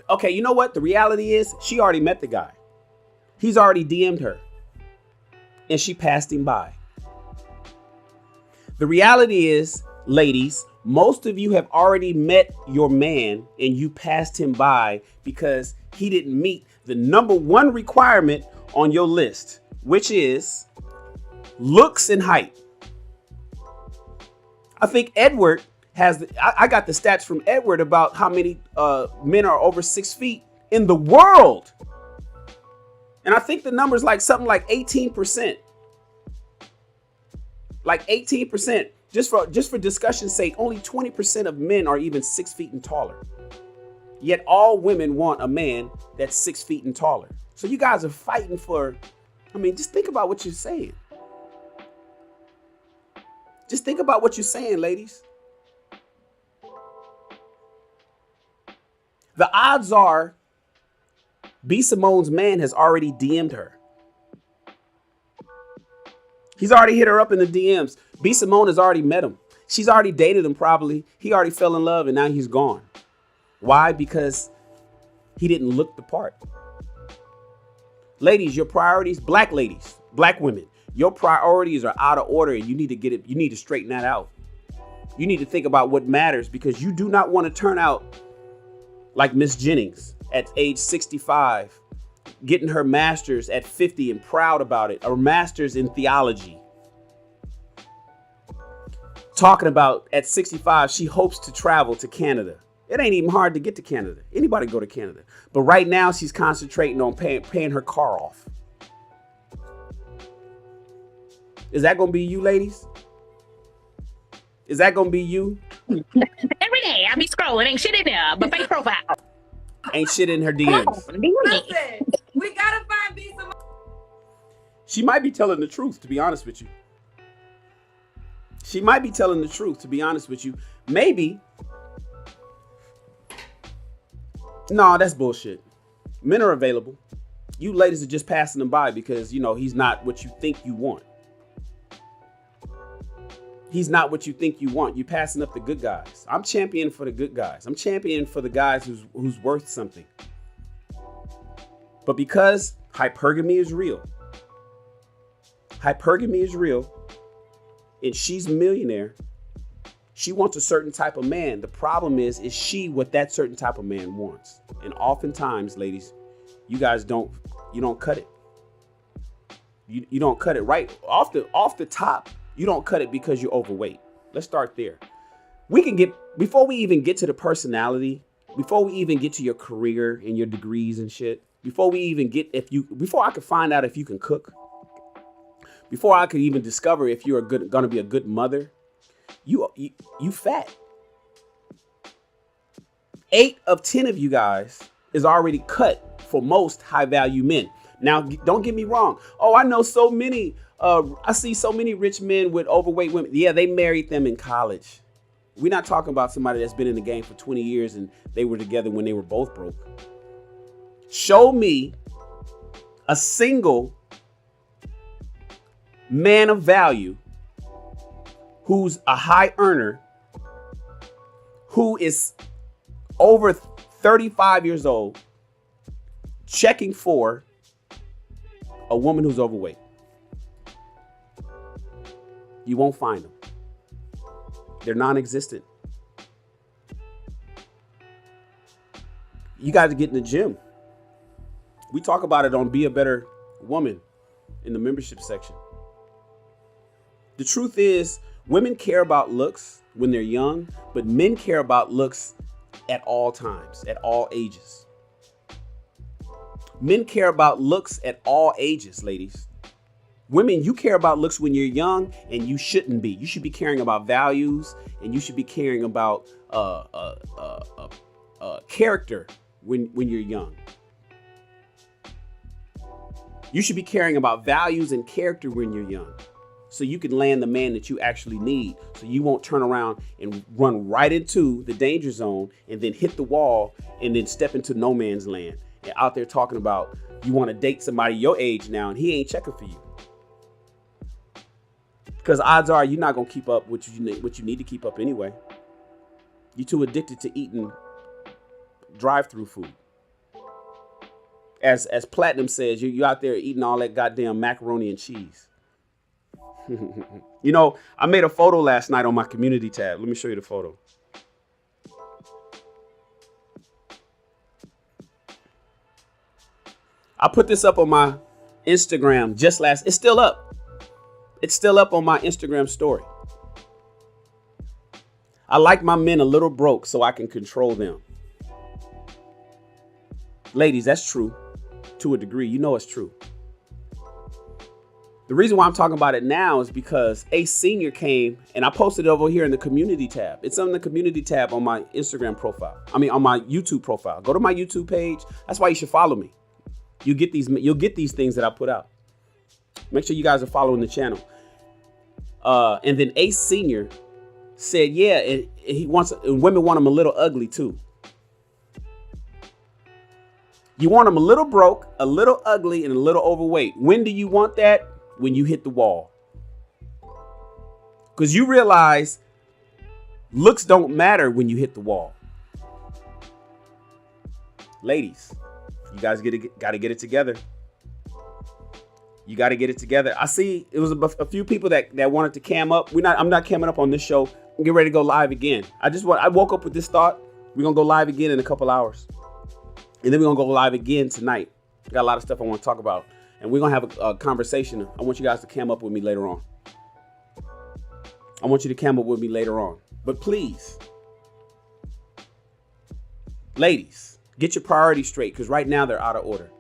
Okay, you know what? The reality is she already met the guy. He's already DM'd her. And she passed him by. The reality is, ladies, most of you have already met your man and you passed him by because he didn't meet the number one requirement on your list, which is looks and height. I think Edward has, I got the stats from Edward about how many men are over 6 feet in the world. And I think the number is like something like 18%. Like 18%. Just for discussion's sake, only 20% of men are even 6 feet and taller. Yet all women want a man that's 6 feet and taller. So you guys are fighting for, I mean, just think about what you're saying. Just think about what you're saying, ladies. The odds are B. Simone's man has already DM'd her. He's already hit her up in the DMs. B. Simone has already met him. She's already dated him probably. He already fell in love and now he's gone. Why? Because he didn't look the part. Ladies, your priorities, black ladies, black women, your priorities are out of order and you need to get it. You need to straighten that out. You need to think about what matters, because you do not want to turn out like Miss Jennings at age 65, getting her master's at 50 and proud about it, or master's in theology. Talking about at 65, she hopes to travel to Canada. It ain't even hard to get to Canada. Anybody go to Canada. But right now she's concentrating on paying her car off. Is that going to be you, ladies? Is that going to be you? Every day I be scrolling, ain't shit in there, but fake profile. Ain't shit in her DMs. Listen, we got to find B. Simone. She might be telling the truth, to be honest with you. She might be telling the truth, to be honest with you. Maybe. No, that's bullshit. Men are available. You ladies are just passing them by because, you know, he's not what you think you want. He's not what you think you want. You're passing up the good guys. I'm championing for the good guys. I'm championing for the guys who's worth something. But because Hypergamy is real. Hypergamy is real. And she's a millionaire. She wants a certain type of man. The problem is she what that certain type of man wants? And oftentimes, ladies, you guys don't cut it. You don't cut it right off the top. You don't cut it because you're overweight. Let's start there. Before we even get to the personality, before we even get to your career and your degrees and shit, before I could find out if you can cook, before I could even discover if you're gonna be a good mother, you fat. 8 of 10 of you guys is already cut for most high value men. Now, don't get me wrong. Oh, I know so many. I see so many rich men with overweight women. Yeah, they married them in college. We're not talking about somebody that's been in the game for 20 years and they were together when they were both broke. Show me a single man of value who's a high earner, who is over 35 years old, checking for a woman who's overweight. You won't find them. They're non-existent. You got to get in the gym. We talk about it on Be a Better Woman in the membership section. The truth is, women care about looks when they're young, but men care about looks at all times, at all ages. Men care about looks at all ages, ladies. Women, you care about looks when you're young, and you shouldn't be. You should be caring about values, and you should be caring about character when you're young. You should be caring about values and character when you're young, so you can land the man that you actually need, so you won't turn around and run right into the danger zone and then hit the wall and then step into no man's land and out there talking about you want to date somebody your age now and he ain't checking for you. Because odds are you're not going to keep up what you need to keep up anyway. You're too addicted to eating drive-through food. As Platinum says, you out there eating all that goddamn macaroni and cheese. You know, I made a photo last night on my community tab. Let me show you the photo. I put this up on my Instagram it's still up. It's still up on my Instagram story. I like my men a little broke so I can control them. Ladies, that's true to a degree. You know it's true. The reason why I'm talking about it now is because a senior came and I posted it over here in the community tab. It's on the community tab on my Instagram profile. On my YouTube profile. Go to my YouTube page. That's why you should follow me. You'll get these things that I put out. Make sure you guys are following the channel. And then a senior said, yeah, women want him a little ugly too. You want him a little broke, a little ugly, and a little overweight. When do you want that? When you hit the wall. Because you realize looks don't matter when you hit the wall. Ladies, you guys got to get it together. You got to get it together. I see it was a few people that wanted to cam up. I'm not camming up on this show. I'm getting ready to go live again. I woke up with this thought. We're going to go live again in a couple hours. And then we're going to go live again tonight. Got a lot of stuff I want to talk about. And we're going to have a conversation. I want you guys to cam up with me later on. I want you to cam up with me later on. But please, ladies, get your priorities straight because right now they're out of order.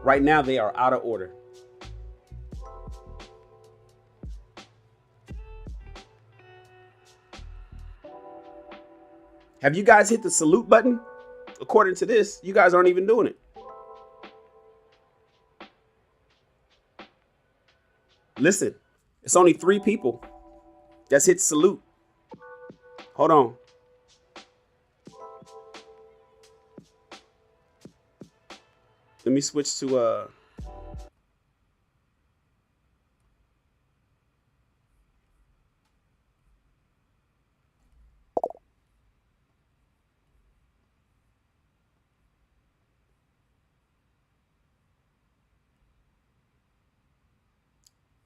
Right now they are out of order. Have you guys hit the salute button? According to this, you guys aren't even doing it. Listen, it's only 3 people that's hit salute. Hold on. Let me switch to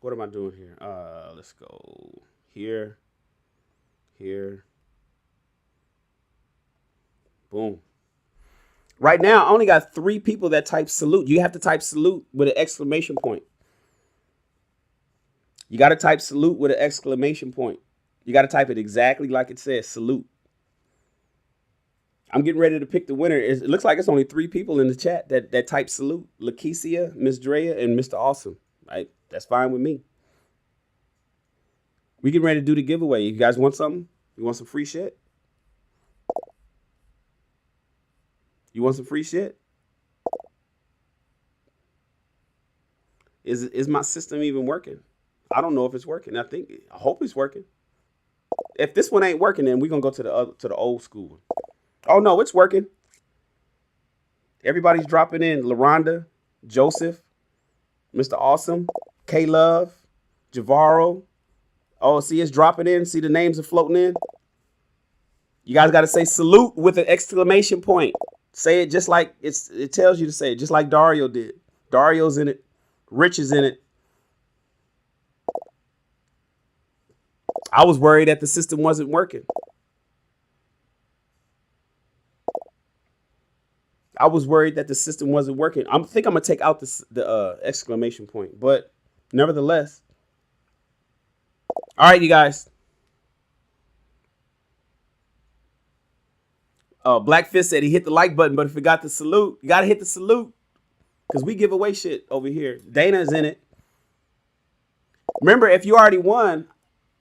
What am I doing here? Let's go here, here. Boom. Right now, I only got 3 people that type salute. You have to type salute with an exclamation point. You got to type salute with an exclamation point. You got to type it exactly like it says, salute. I'm getting ready to pick the winner. It looks like it's only 3 people in the chat that type salute. Lakeisha, Miss Drea, and Mr. Awesome. Right? That's fine with me. We getting ready to do the giveaway. You guys want something? You want some free shit? You want some free shit? Is my system even working? I don't know if it's working. I hope it's working. If this one ain't working, then we're gonna go to the old school one. Oh no, it's working. Everybody's dropping in. LaRonda, Joseph, Mr. Awesome, K Love, Javaro. Oh, see, it's dropping in. See, the names are floating in. You guys got to say salute with an exclamation point. Say it just like it tells you to say it, just like Dario did. Dario's in it. Rich is in it. I was worried that the system wasn't working. I was worried that the system wasn't working. I think I'm going to take out the exclamation point. But nevertheless. All right, you guys. Black Fist said he hit the like button, but if you got the salute, you got to hit the salute. Because we give away shit over here. Dana's in it. Remember, if you already won,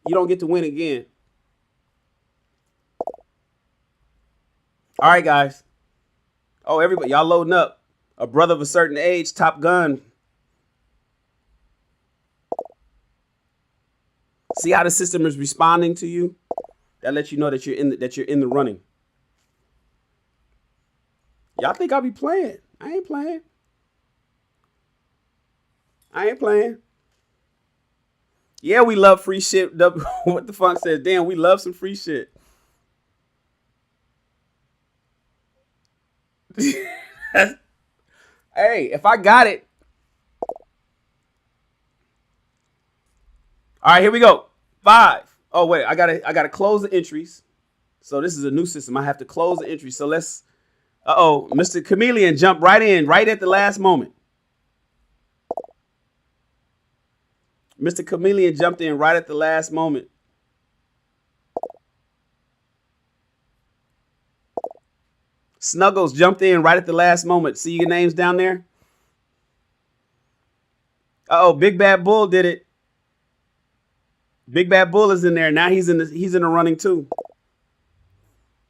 you don't get to win again. All right, guys. Oh, everybody, y'all loading up. A brother of a certain age, Top Gun. See how the system is responding to you? That lets you know that you're in the running. Y'all think I'll be playing? I ain't playing. I ain't playing. Yeah, we love free shit. What the fuck says? Damn, we love some free shit. Hey, if I got it. All right, here we go. 5. Oh, wait, I gotta close the entries. So this is a new system. I have to close the entries. So let's. Mr. Chameleon jumped right in, right at the last moment. Mr. Chameleon jumped in right at the last moment. Snuggles jumped in right at the last moment. See your names down there? Big Bad Bull did it. Big Bad Bull is in there. Now he's in the running too.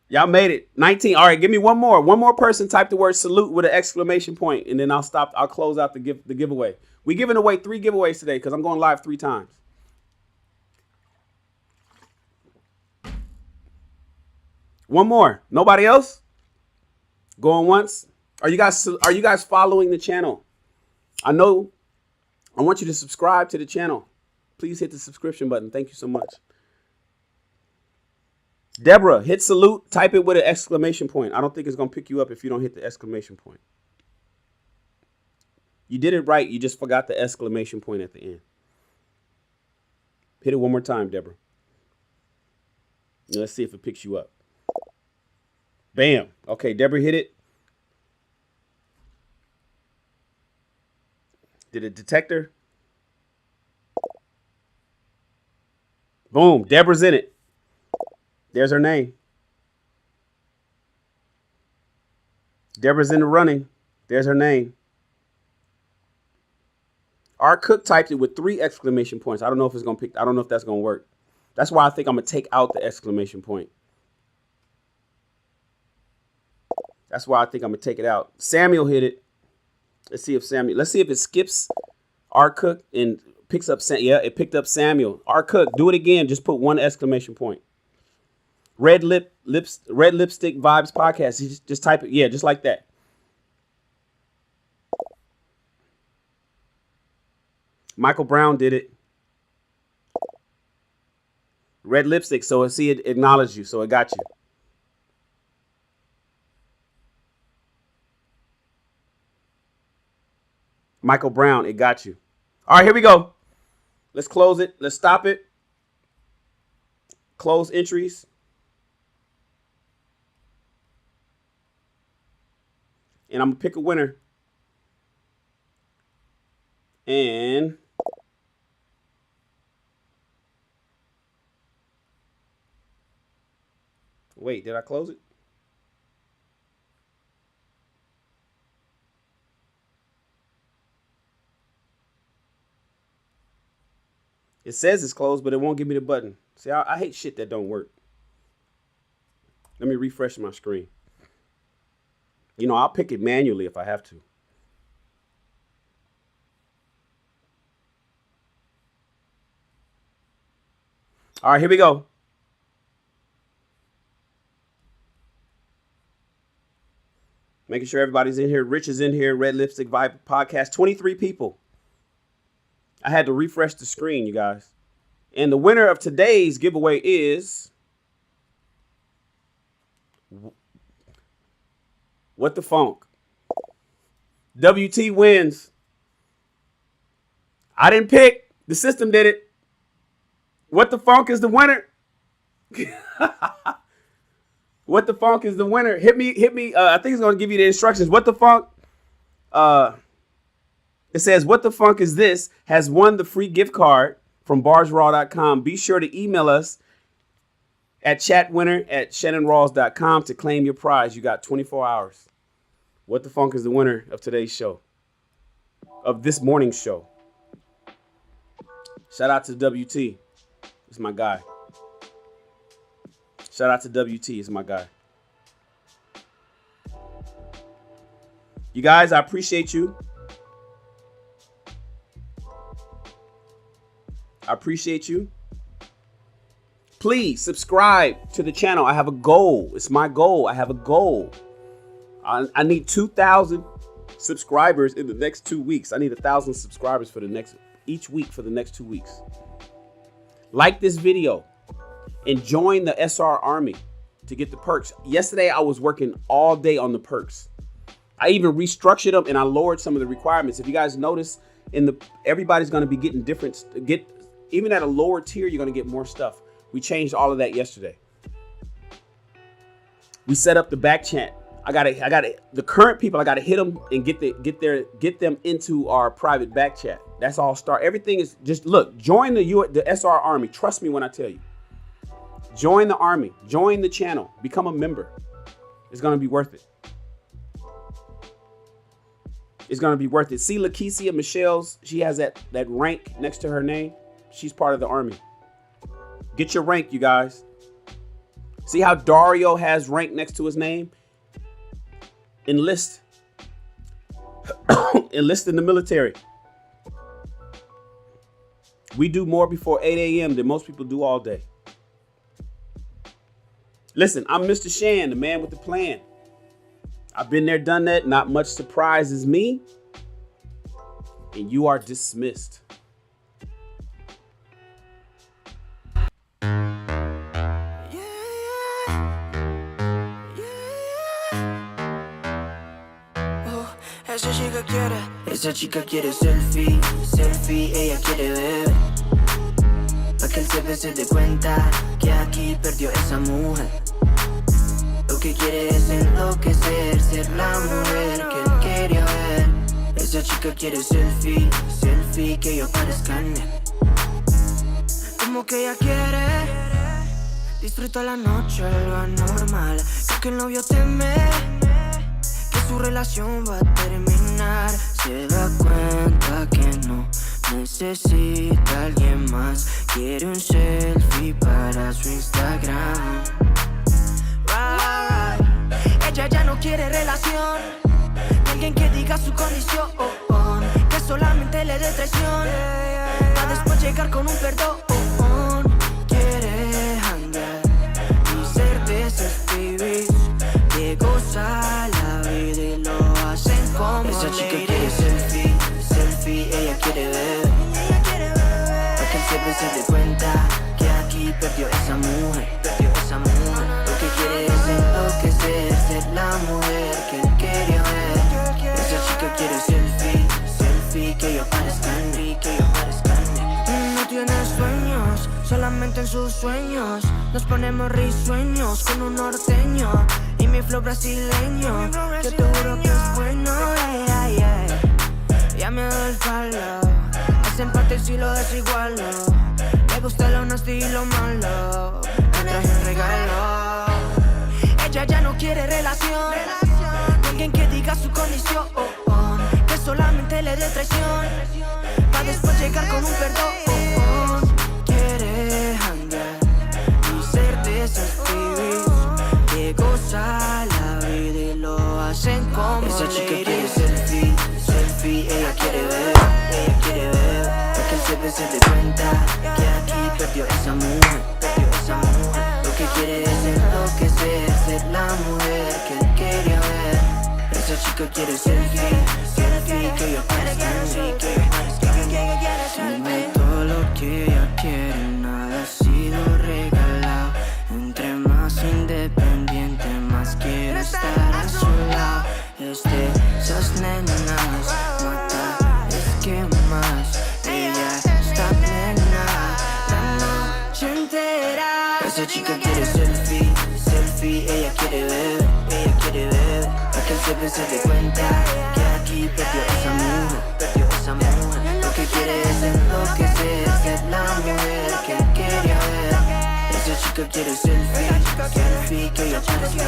Y'all made it. 19. All right, give me one more. One more person type the word salute with an exclamation point, and then I'll stop. I'll close out the giveaway. We're giving away 3 giveaways today because I'm going live 3 times. One more. Nobody else? Going once? Are you guys following the channel? I want you to subscribe to the channel. Please hit the subscription button. Thank you so much. Deborah, hit salute. Type it with an exclamation point. I don't think it's going to pick you up if you don't hit the exclamation point. You did it right. You just forgot the exclamation point at the end. Hit it one more time, Deborah. Let's see if it picks you up. Bam. Okay, Deborah hit it. Did it detect her? Boom. Deborah's in it. There's her name. Deborah's in the running. There's her name. R. Cook typed it with 3 exclamation points. I don't know if it's going to pick. I don't know if that's going to work. That's why I think I'm going to take out the exclamation point. That's why I think I'm going to take it out. Samuel hit it. Let's see if it skips R. Cook and picks up. Yeah, it picked up Samuel. R. Cook, do it again. Just put 1 exclamation point. Red Lipstick Vibes Podcast. Just type it. Yeah, just like that. Michael Brown did it. Red lipstick. So see it acknowledged you. So it got you. Michael Brown, it got you. All right, here we go. Let's close it. Let's stop it. Close entries. And I'm going to pick a winner. And wait, did I close it? It says it's closed, but it won't give me the button. See, I hate shit that don't work. Let me refresh my screen. You know, I'll pick it manually if I have to. All right, here we go. Making sure everybody's in here. Rich is in here. Red Lipstick Vibe Podcast. 23 people. I had to refresh the screen, you guys. And the winner of today's giveaway is... What the Funk? WT wins. I didn't pick. The system did it. What the Funk is the winner. What the Funk is the winner. Hit me. I think it's going to give you the instructions. What the Funk? It says, what the funk is this? Has won the free gift card from barsraw.com. Be sure to email us at chatwinner@shannonrawls.com to claim your prize. You got 24 hours. What the Funk is the winner of today's show. Of this morning's show. Shout out to WT. It's my guy. Shout out to WT. It's my guy. You guys, I appreciate you. I appreciate you. Please subscribe to the channel. I have a goal. It's my goal. I have a goal. I need 2,000 subscribers in the next 2 weeks. I need 1,000 subscribers for each week for the next 2 weeks. Like this video and join the SR Army to get the perks. Yesterday, I was working all day on the perks. I even restructured them and I lowered some of the requirements. If you guys notice, everybody's going to be getting different. Even at a lower tier, you're going to get more stuff. We changed all of that yesterday. We set up the back chat. I got the current people. I got to hit them and get them into our private back chat. That's all start. Everything is just look. Join the SR Army. Trust me when I tell you. Join the army. Join the channel. Become a member. It's going to be worth it. It's going to be worth it. See Lakeisia Michelle's. She has that rank next to her name. She's part of the army. Get your rank, you guys. See how Dario has rank next to his name? Enlist. Enlist in the military. We do more before 8 a.m. than most people do all day. Listen, I'm Mr. Shan, the man with the plan. I've been there, done that. Not much surprises me. And you are dismissed. Esa chica quiere selfie, ella quiere ver. Pa' que el CP se dé cuenta que aquí perdió esa mujer. Lo que quiere es enloquecer, ser la mujer que él quería ver. Esa chica quiere selfie, que yo parezca en él. Como que ella quiere, disfruta la noche, lo anormal. Creo que el novio teme que su relación va a terminar. Se da cuenta que no necesita a alguien más. Quiere un selfie para su Instagram. Ella ya no quiere relación, alguien que diga su condición, que solamente le dé traición, para después llegar con un perdón. Quiere hangar y cervezas, baby, que goza la vida y lo hacen como esa chica quiere selfie, ella quiere ver, para que el CP se dé cuenta que aquí perdió esa mujer, lo que quiere es enloquecer, ser la mujer que él quería ver. Esa chica quiere selfie, que yo parezca en mí, tiene sueños, solamente en sus sueños. Nos ponemos risueños con un norteño y mi flow brasileño. Yo te juro que es bueno, ya me doy el palo. Es empate si lo desigualo. Le gusta lo nasty y lo malo. Me traje un regalo. Ella ya no quiere relación con alguien que diga su condición, que solamente le dé traición pa' después llegar con un perdón. Quiere hangar y ser de esos pibis que goza la vida y lo hacen como esa chica quiere selfie, selfie. Ella quiere ver, para que el CP se dé cuenta que aquí perdió esa mujer, Lo que quiere es enloquecer, ser la mujer que él quería ver. Esa chica quiere selfie, selfie, que yo parezca, dime todo lo que ella quiere, nada ha sido regalado. Entre más independiente, más quiero estar a su lado. Esas nenas, mata, es que más ella está plena la noche entera. Esa chica quiere selfie, selfie, ella quiere ver, para que el CP se dé cuenta que aquí perdió esa mujer, Lo que quiere es enloquecer, ser la mujer que él quería ver. Esa chica quiere selfie, selfie, que ella parezca,